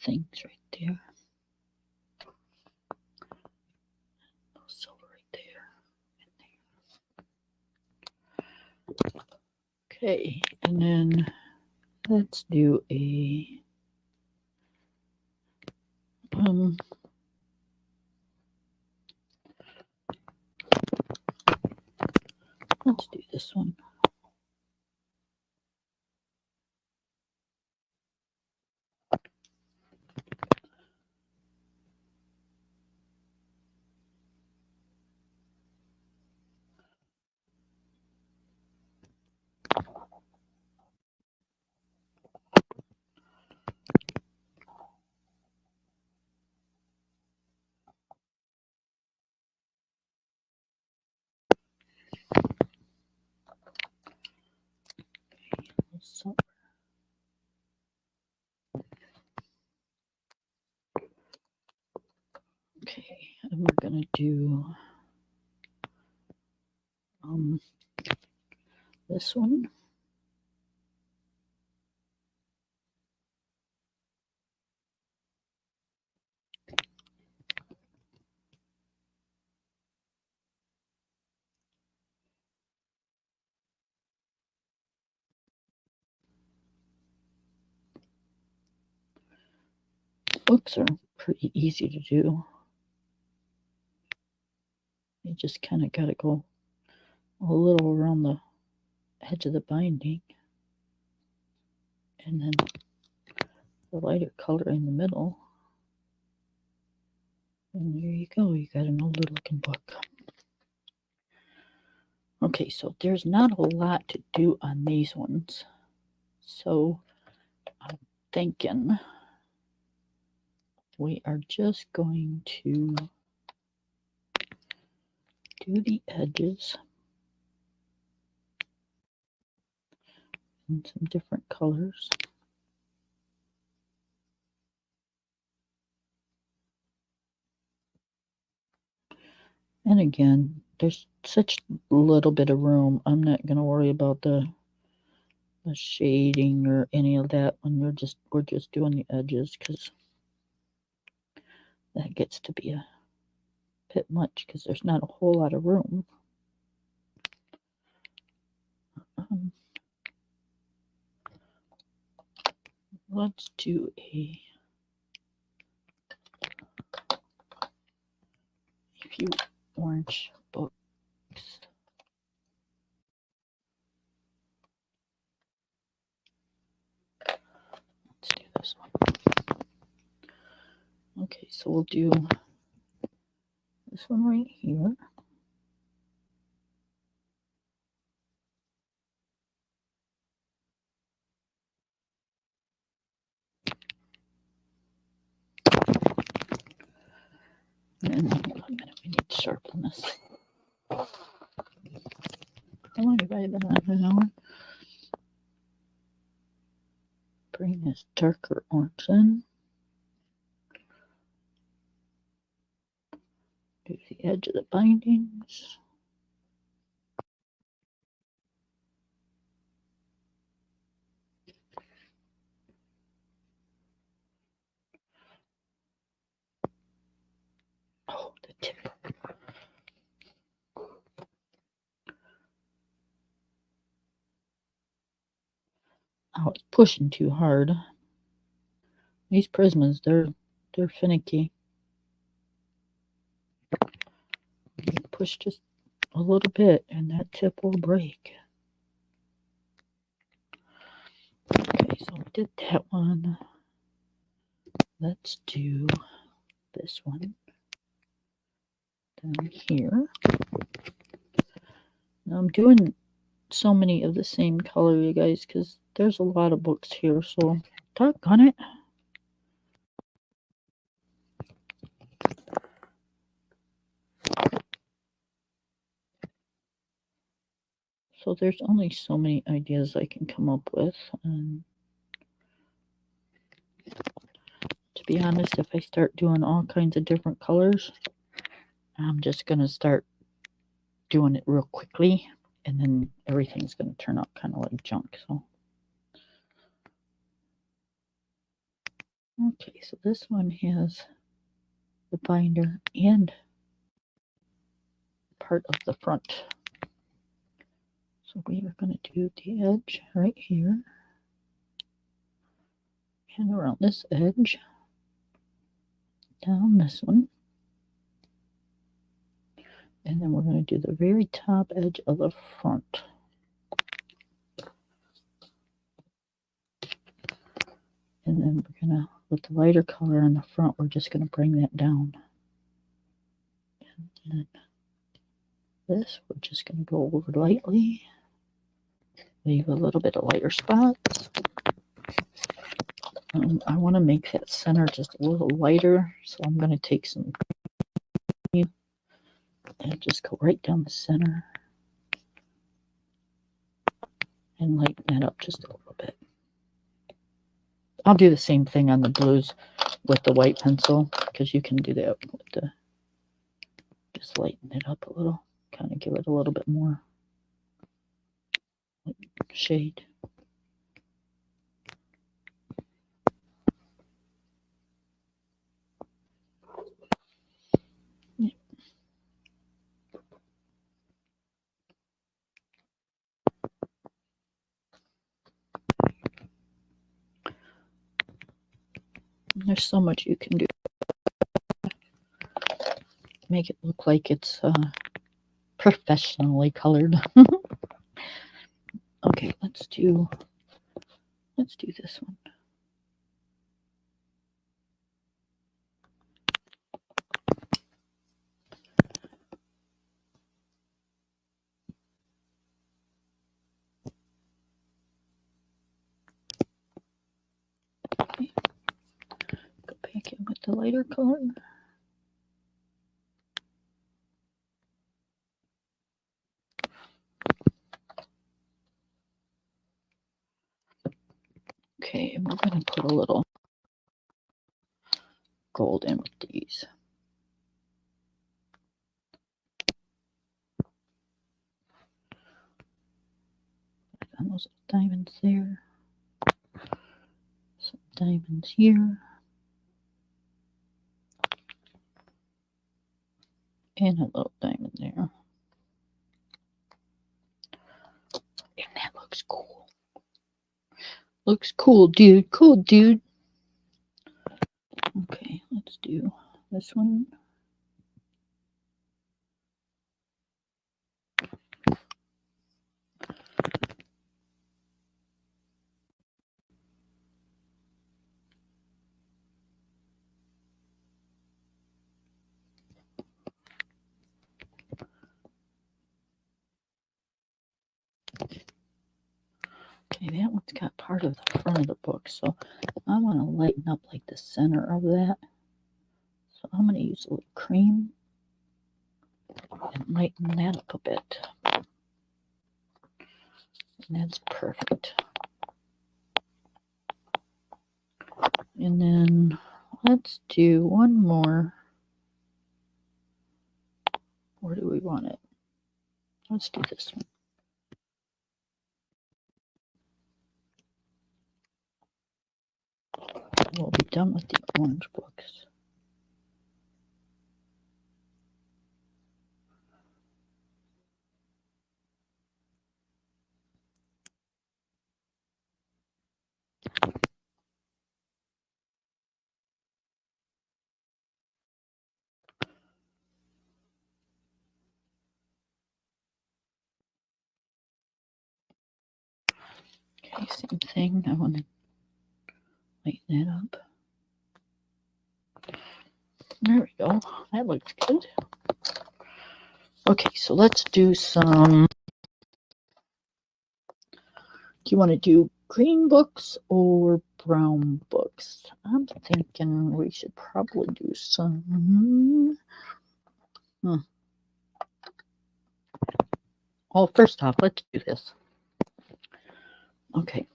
A: things right there. Little silver right there. And there. Okay, and then let's do a let's do this one. Silver. Okay, and we're gonna do this one. Books are pretty easy to do. You just kind of got to go a little around the edge of the binding, and then the lighter color in the middle. And there you go, you got an older looking book. Okay, so there's not a lot to do on these ones. So I'm thinking we are just going to do the edges in some different colors. And again, there's such little bit of room. I'm not going to worry about the shading or any of that when we're just doing the edges, because that gets to be a bit much because there's not a whole lot of room. Let's do a few orange books. Let's do this one. Okay, so we'll do this one right here. And hold on a minute, we need to sharpen this. How long have I been on an hour? Bring this darker orange in. Do the edge of the bindings. Oh, the tip. Oh, it's pushing too hard. These Prismas, they're finicky. You push just a little bit and that tip will break. Okay, so we did that one. Let's do this one down here. Now I'm doing so many of the same color, you guys, because there's a lot of books here, so doggone it. So there's only so many ideas I can come up with. And to be honest, if I start doing all kinds of different colors, I'm just going to start doing it real quickly. and then everything's going to turn out kind of like junk. So, okay, so this one has the binder and part of the front. So we are going to do the edge right here and around this edge, down this one, and then we're going to do the very top edge of the front. And then we're going to, with the lighter color on the front, we're just going to bring that down. And then this, we're just going to go over lightly. Leave a little bit of lighter spots. I want to make that center just a little lighter, so I'm going to take some and just go right down the center and lighten that up just a little bit. I'll do the same thing on the blues with the white pencil, because you can do that with the, just lighten it up a little, kind of give it a little bit more shade. Yeah. There's so much you can do. Make it look like it's professionally colored. Okay, let's do this one. Okay. Go back in with the lighter color. Okay, and we're going to put a little gold in with these. And those diamonds there. Some diamonds here. And a little diamond there. And that looks cool. Looks cool, dude. Cool, dude. Okay, let's do this one. Okay, that one's got part of the front of the book, so I want to lighten up like the center of that. So I'm going to use a little cream and lighten that up a bit. And that's perfect. And then let's do one more. Where do we want it? Let's do this one. We'll be done with the orange books. Okay, same thing. I want to lighten that up. There we go. That looks good. Okay, so let's do some. Do you want to do green books or brown books? I'm thinking we should probably do some. Well, first off, let's do this. Okay.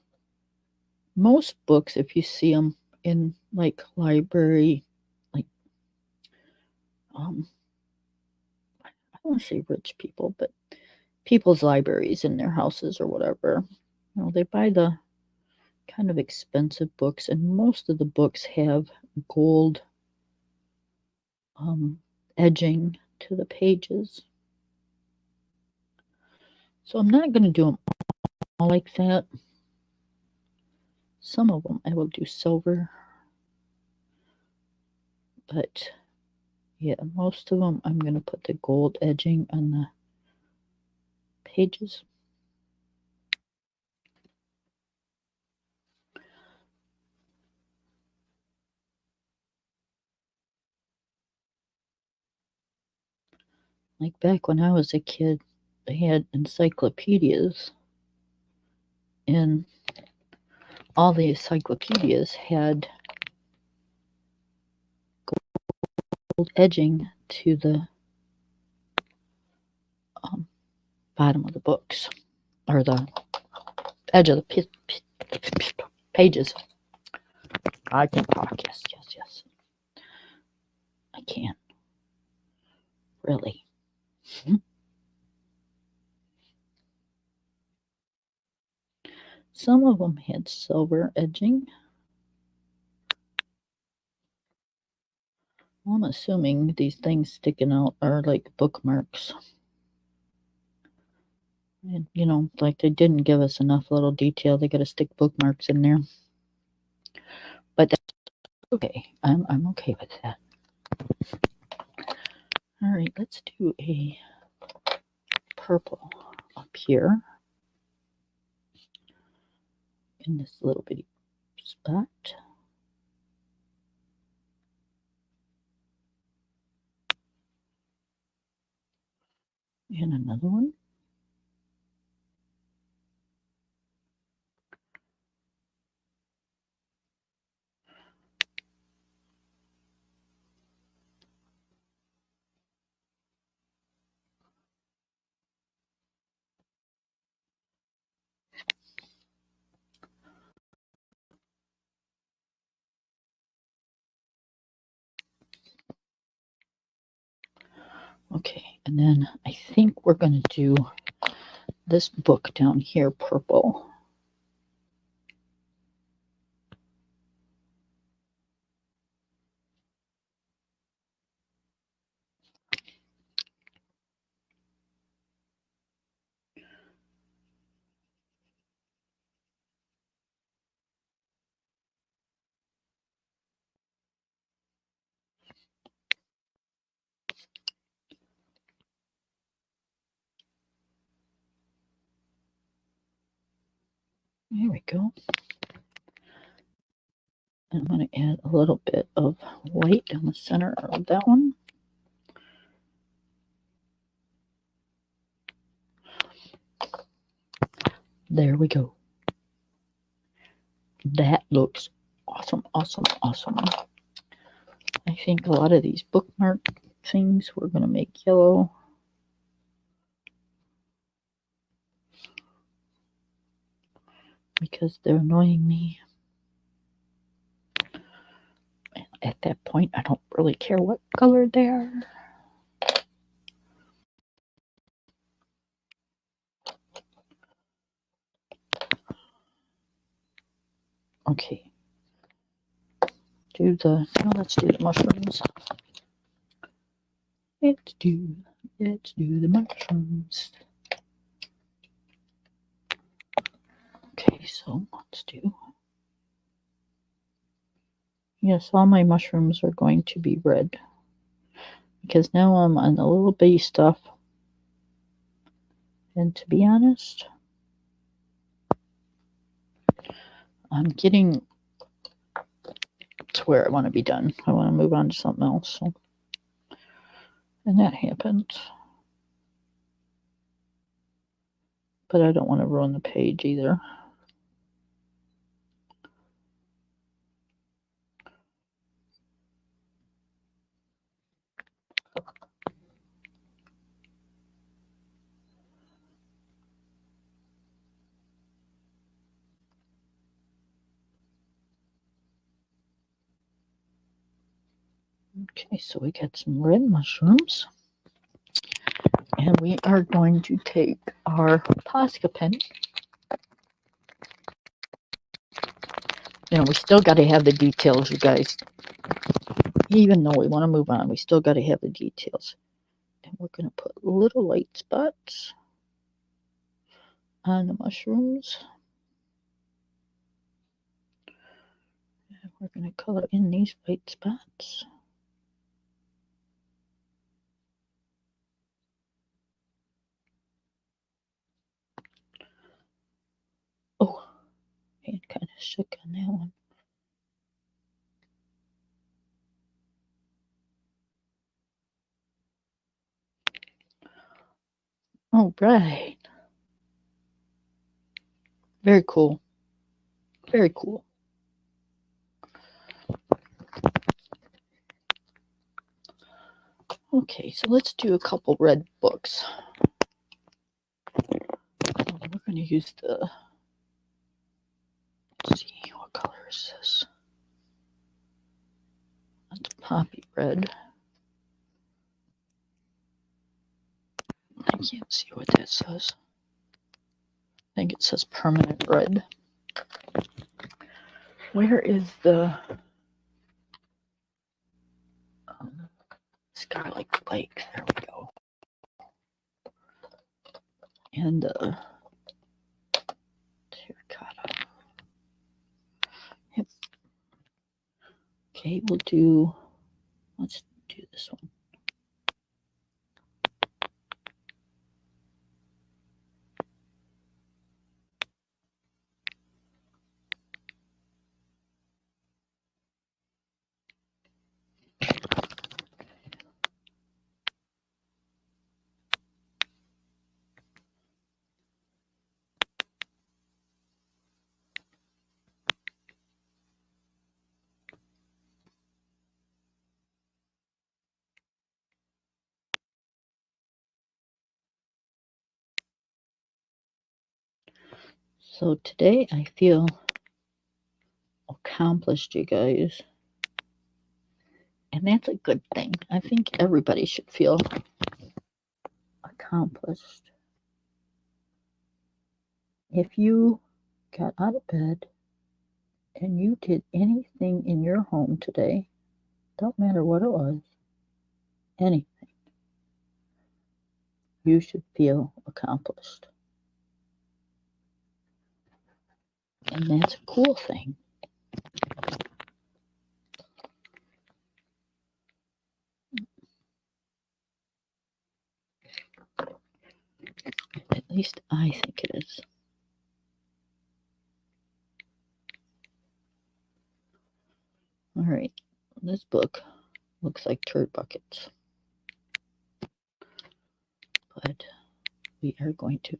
A: Most books, if you see them in like library, like I don't want to say rich people, but people's libraries in their houses or whatever. You know, they buy the kind of expensive books, and most of the books have gold edging to the pages. So I'm not going to do them all like that. Some of them I will do silver, but yeah, most of them I'm going to put the gold edging on the pages. Like back when I was a kid, they had encyclopedias, and all the encyclopedias had gold edging to the bottom of the books, or the edge of the pages. I can talk, yes. I can. Really. Some of them had silver edging. I'm assuming these things sticking out are like bookmarks. And, you know, like they didn't give us enough little detail. They got to stick bookmarks in there. But that's okay. I'm okay with that. All right, let's do a purple up here in this little bitty spot. And another one. Okay, and then I think we're going to do this book down here purple. There we go. And I'm going to add a little bit of white down the center of that one. There we go. That looks awesome. I think a lot of these bookmark things we're going to make yellow. Because they're annoying me. And at that point, I don't really care what color they are. Okay. Let's do the mushrooms. Let's do the mushrooms. Okay, so let's do. Yes, all my mushrooms are going to be red. Because now I'm on the little bitty stuff. And to be honest, I'm getting to where I want to be done. I want to move on to something else. So. And that happened. But I don't want to ruin the page either. Okay, so we got some red mushrooms. And we are going to take our Posca pen. We still got to have the details, you guys. Even though we want to move on, we still got to have the details. And we're going to put little light spots on the mushrooms. And we're going to color in these white spots. Oh, hand kind of shook on that one. All right. Very cool. Very cool. Okay, so let's do a couple red books. We're going to use the, let's see, what color is this? That's poppy red. I can't see what that says. I think it says permanent red. Where is the Scarlet Lake? There we go. And terracotta. Yep. Okay, let's do this one. So today I feel accomplished, you guys. And that's a good thing. I think everybody should feel accomplished. If you got out of bed and you did anything in your home today, don't matter what it was, anything, you should feel accomplished. And that's a cool thing. At least I think it is. All right, this book looks like turd buckets. But we are going to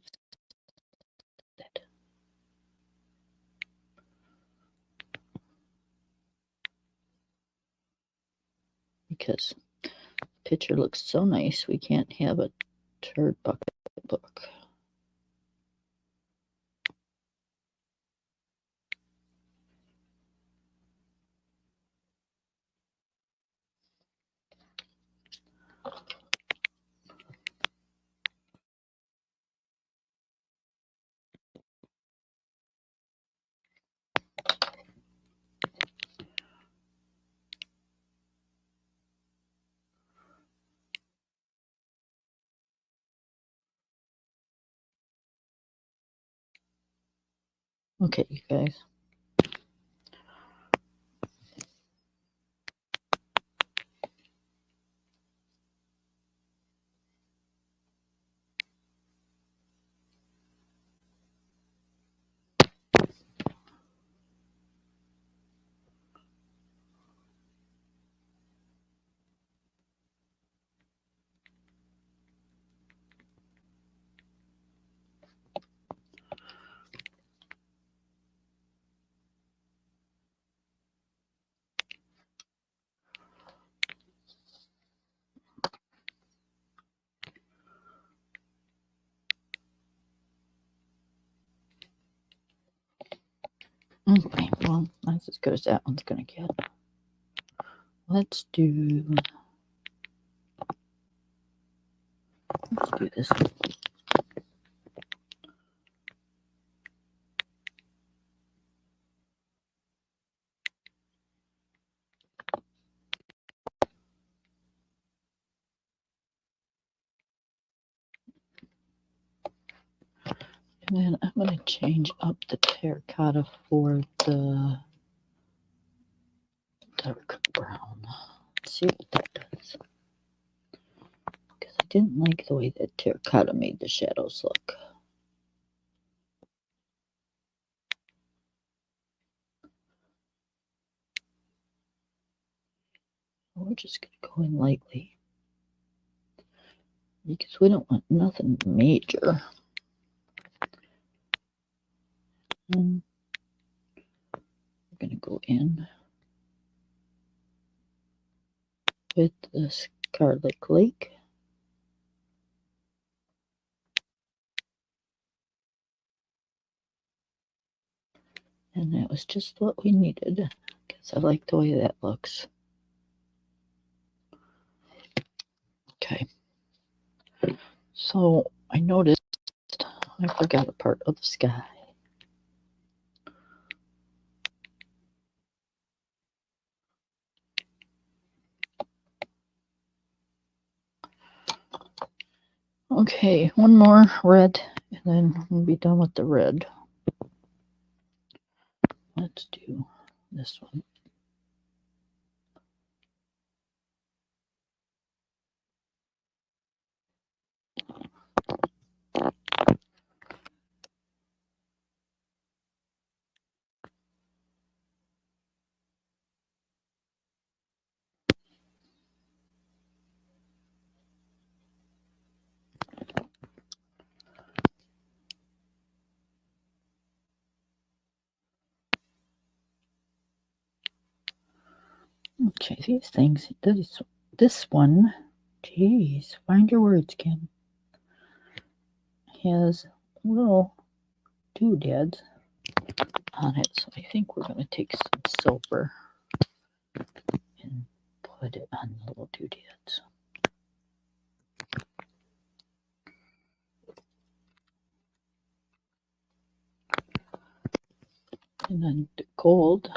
A: that. Because the picture looks so nice, we can't have a turd bucket book. Okay, you guys. Okay, well, that's as good as that one's going to get. Let's do do this one. And then I'm going to change up the terracotta for the dark brown. Let's see what that does. Because I didn't like the way that terracotta made the shadows look. We're just going to go in lightly. Because we don't want nothing major. And we're going to go in with the Scarlet Lake. And that was just what we needed, because I like the way that looks. Okay. So I noticed I forgot a part of the sky. Okay, one more red, and then we'll be done with the red. Let's do this one. Okay, these things, this one, geez, find your words, Ken, has little doodads on it, so I think we're going to take some silver and put it on the little doodads. And then the gold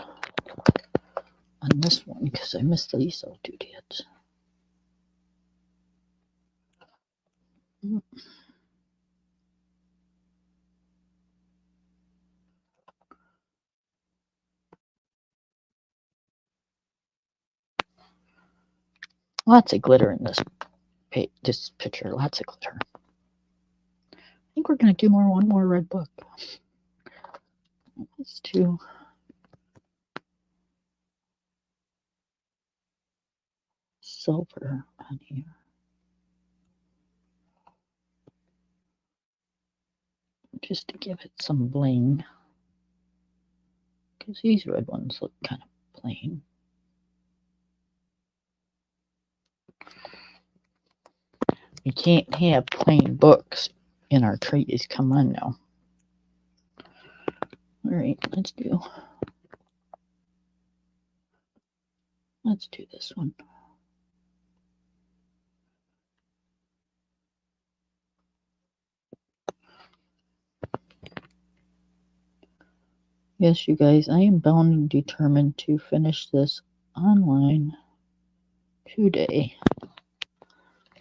A: on this one, because I missed these little doodads. Lots of glitter in this picture, lots of glitter. I think we're going to do one more red book. Let's do silver on here. Just to give it some bling. Because these red ones look kind of plain. We can't have plain books in our treaties. Come on now. Alright, let's do this one. Yes, you guys, I am bound and determined to finish this online today.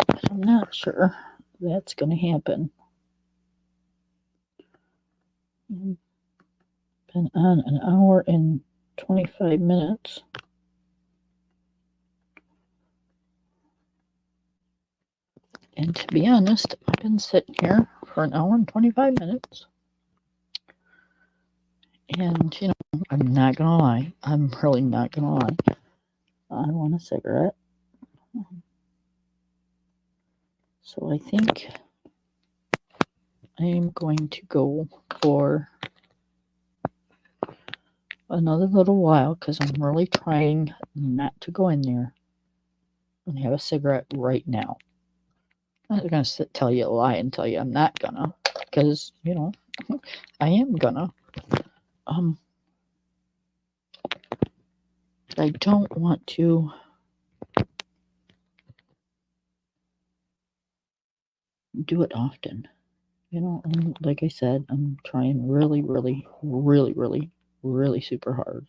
A: But I'm not sure that's going to happen. I've been on an hour and 25 minutes. And to be honest, I've been sitting here for an hour and 25 minutes. And, you know, I'm not going to lie. I'm really not going to lie. I want a cigarette. So I think I am going to go for another little while because I'm really trying not to go in there and have a cigarette right now. I'm not going to tell you a lie and tell you I'm not going to, because, you know, I am going to. I don't want to do it often. Like I said, I'm trying really, really, really, really, really super hard.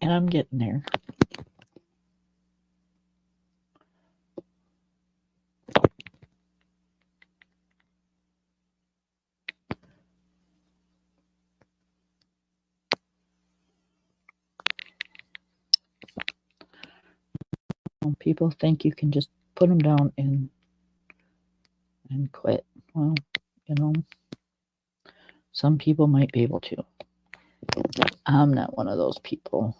A: And I'm getting there. People think you can just put them down and quit. Well, some people might be able to. I'm not one of those people.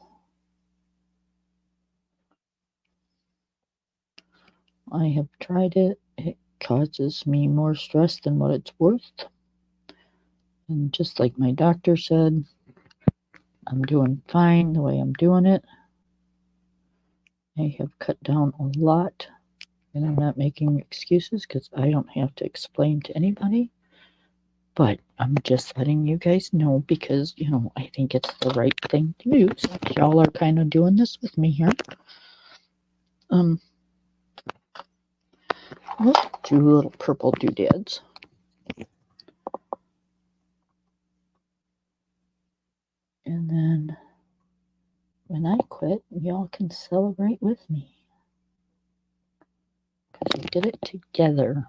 A: I have tried it. It causes me more stress than what it's worth. And just like my doctor said, I'm doing fine the way I'm doing it. I have cut down a lot, and I'm not making excuses because I don't have to explain to anybody. But I'm just letting you guys know because, I think it's the right thing to do. So y'all are kind of doing this with me here. Two little purple doodads. And then when I quit, y'all can celebrate with me. Because we did it together.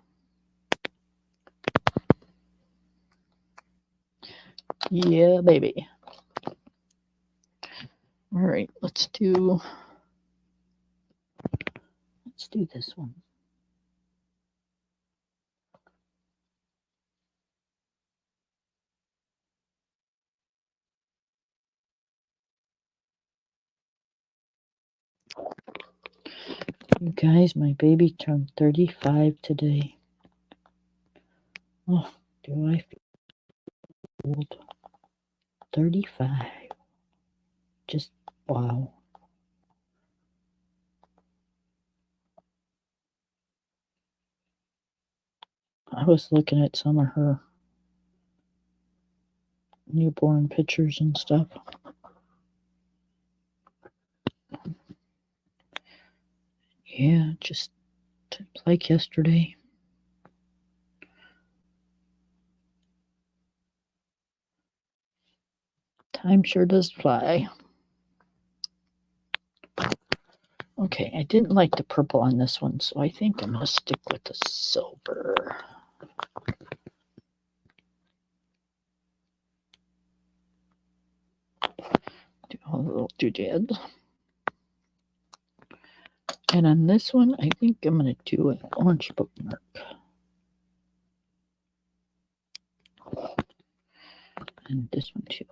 A: Yeah, baby. All right, let's do this one. You guys, my baby turned 35 today. Oh, do I feel old? 35. Just wow. I was looking at some of her newborn pictures and stuff. Yeah, just like yesterday. Time sure does fly. Okay, I didn't like the purple on this one, so I think I'm going to stick with the silver. Do a little doodad. And on this one, I think I'm going to do an orange bookmark. And this one too.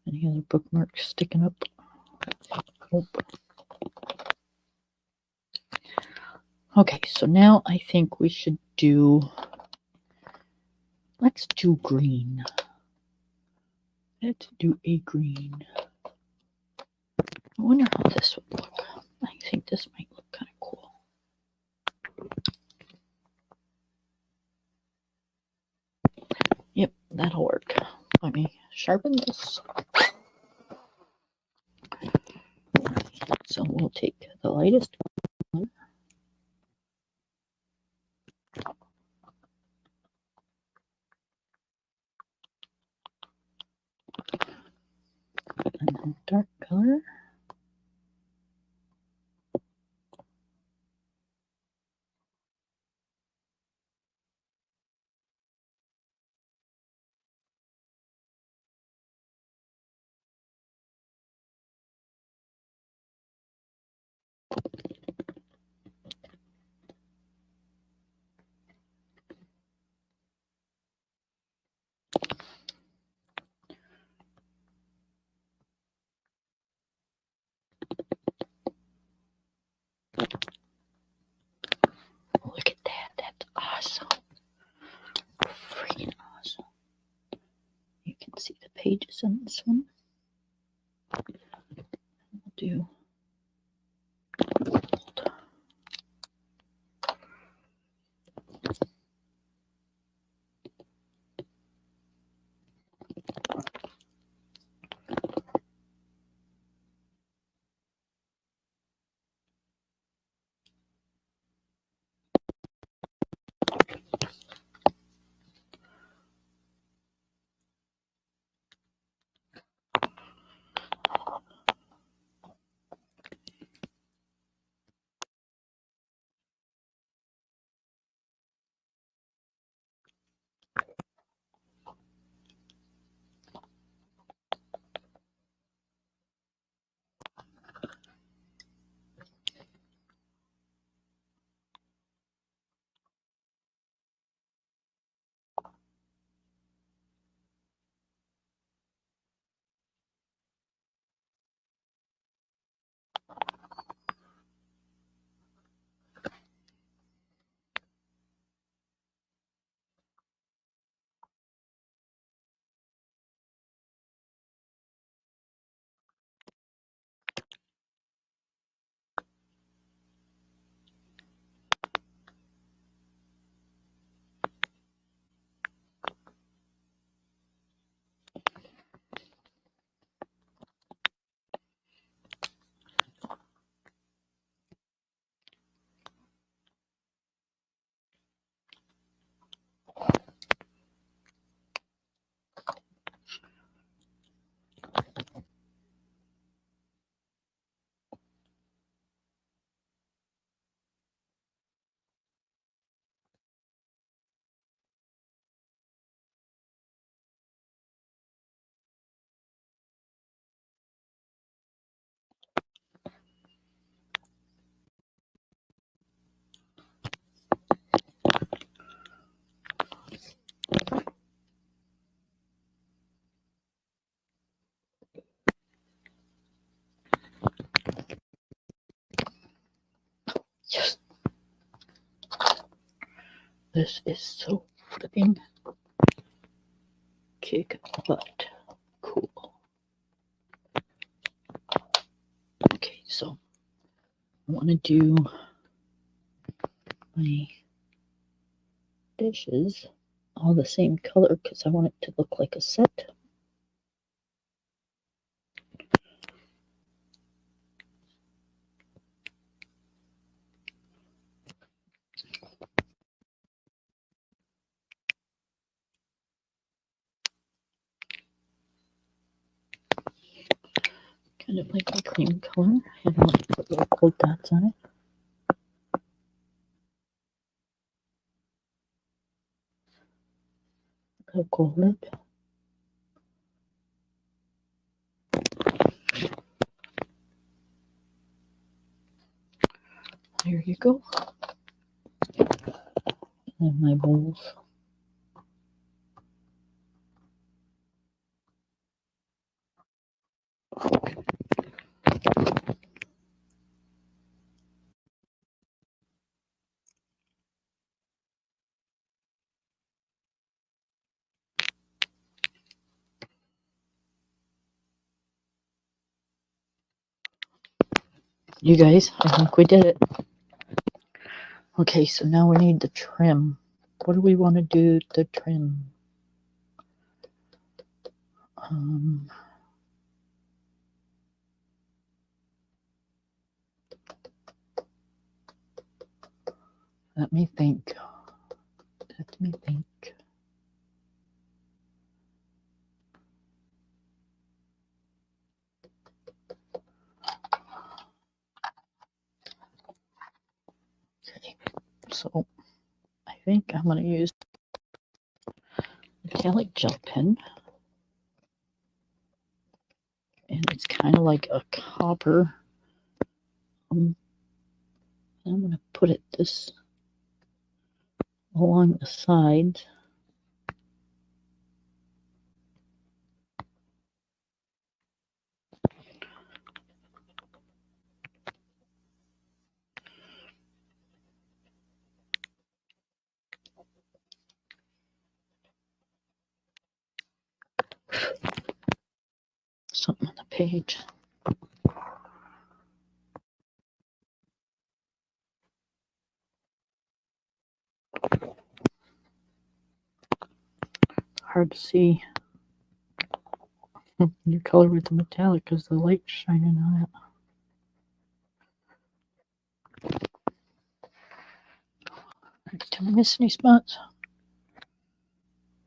A: Any other bookmarks sticking up? Nope. Okay, so now I think we should let's do green. Let's do a green. I wonder how this would look. I think this might look kind of cool. Yep, that'll work. Let me sharpen this. So we'll take the lightest color. And then dark color. Look at that. That's awesome. Freaking awesome. You can see the pages on this one. We'll do gold. Yes. This is so flipping kick butt. Cool. Okay, so I want to do my dishes all the same color because I want it to look like a set. Kind of like my cream color. And I want to put little gold dots on it. Go gold. There you go. And my bowls. You guys, I think we did it. Okay, so now we need the trim. What do we want to do the trim? Let me think. Let me think. Okay, so I think I'm going to use metallic gel pen. And it's kind of like a copper. I'm going to put it this along the sides. Something on the page. Hard to see your color with the metallic because the light's shining on it. Did I miss any spots?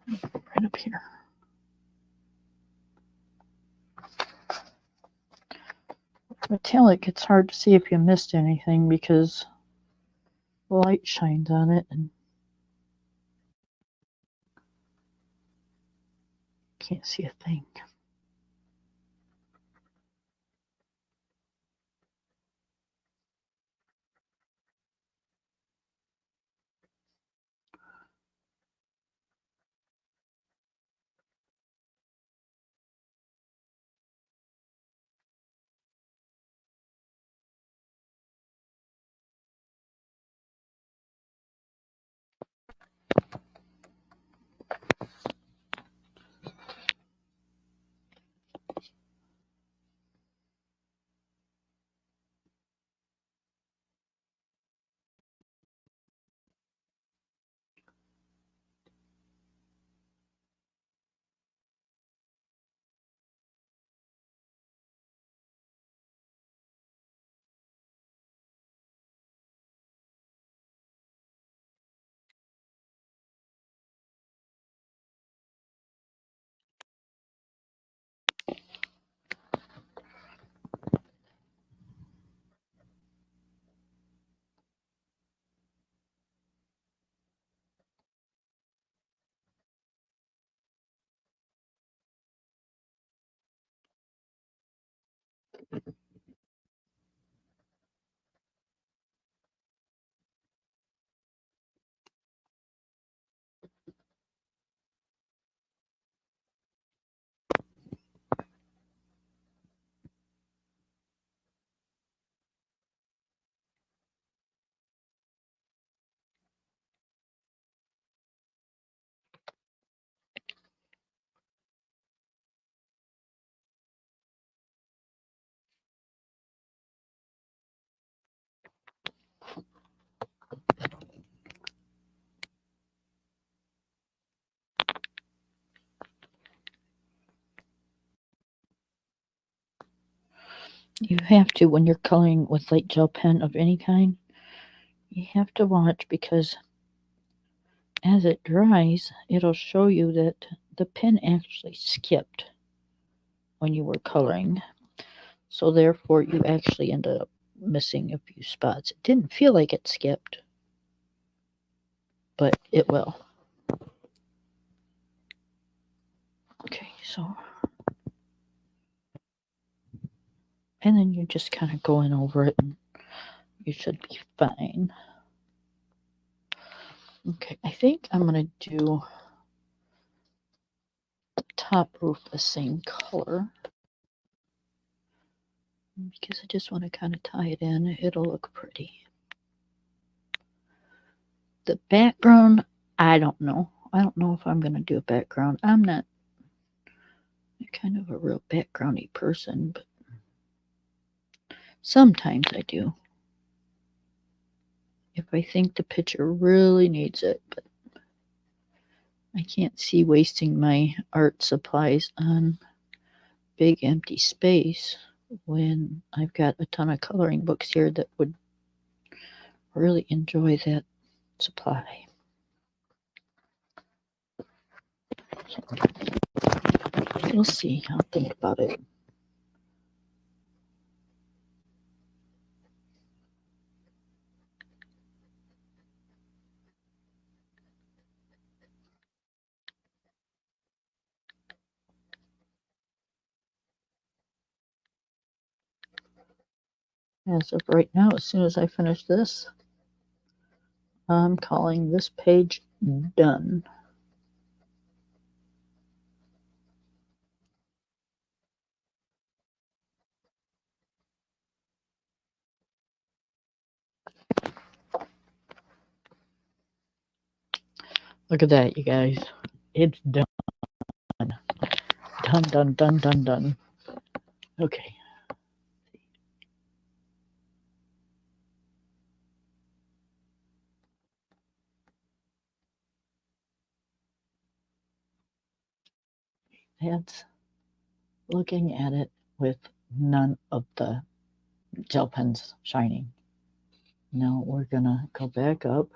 A: Right up here. Metallic, it's hard to see if you missed anything because the light shines on it and can't see a thing. You have to, when you're coloring with light gel pen of any kind, you have to watch, because as it dries, it'll show you that the pen actually skipped when you were coloring. So therefore, you actually ended up missing a few spots. It didn't feel like it skipped, but it will. Okay, so, and then you're just kind of going over it, and you should be fine. Okay, I think I'm going to do the top roof the same color, because I just want to kind of tie it in. It'll look pretty. The background, I don't know. I don't know if I'm going to do a background. I'm not kind of a real backgroundy person, but sometimes I do, if I think the picture really needs it. But I can't see wasting my art supplies on big empty space when I've got a ton of coloring books here that would really enjoy that supply. We'll see. I'll think about it. As of right now, as soon as I finish this, I'm calling this page done. Look at that, you guys. It's done. Done, done, done, done, done. Okay. That's looking at it with none of the gel pens shining. Now we're gonna go back up,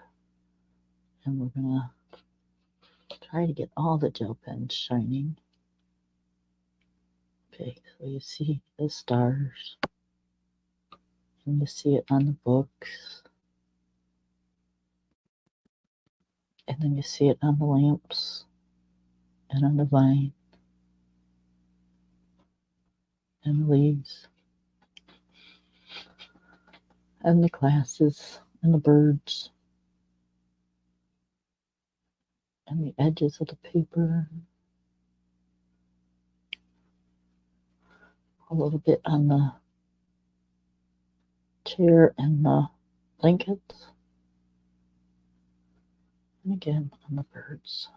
A: and we're gonna try to get all the gel pens shining. Okay, so you see the stars, and you see it on the books, and then you see it on the lamps, and on the vine, and the leaves, and the glasses, and the birds, and the edges of the paper, a little bit on the chair and the blankets, and again on the birds.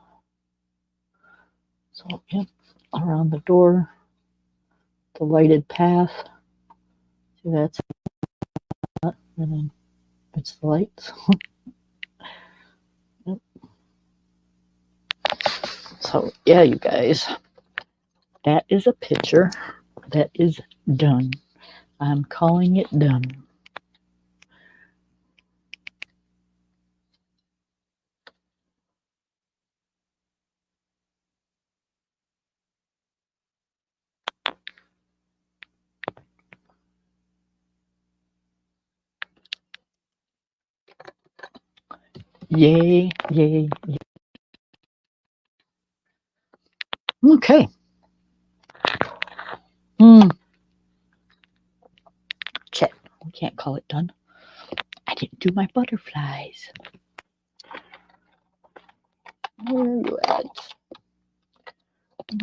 A: So, yep, around the door, the lighted path. See, that's and then it's the lights. Yep. So, yeah, you guys, that is a picture that is done. I'm calling it done. Yay, yay, yay. Okay. Check. We can't call it done. I didn't do my butterflies. Where are you at?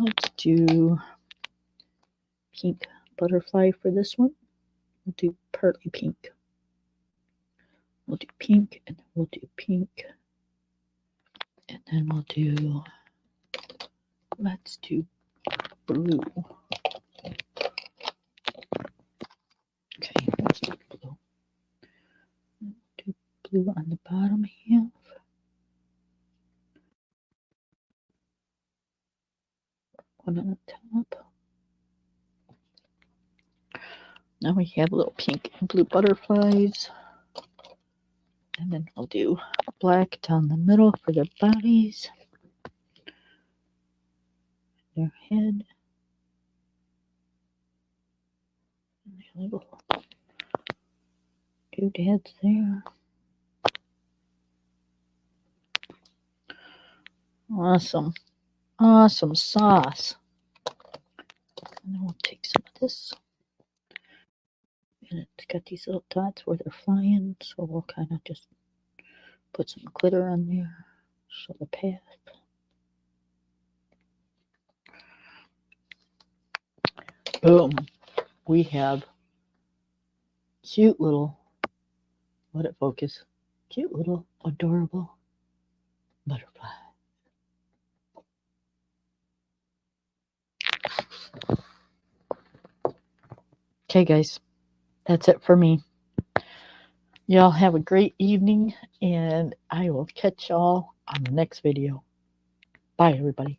A: Let's do pink butterfly for this one. We'll do pearly pink. We'll do pink, and then we'll do pink. And then we'll do, let's do blue. Okay, let's do blue. Do blue on the bottom half. One on the top. Now we have little pink and blue butterflies. And then we'll do black down the middle for their bodies, their head, and their little doodads there. Awesome. Awesome sauce. And then we'll take some of this. And it's got these little dots where they're flying, so we'll kind of just put some glitter on there, show the path. Boom. We have cute little, let it focus, cute little adorable butterfly. Okay, guys, that's it for me. Y'all have a great evening, and I will catch y'all on the next video. Bye, everybody.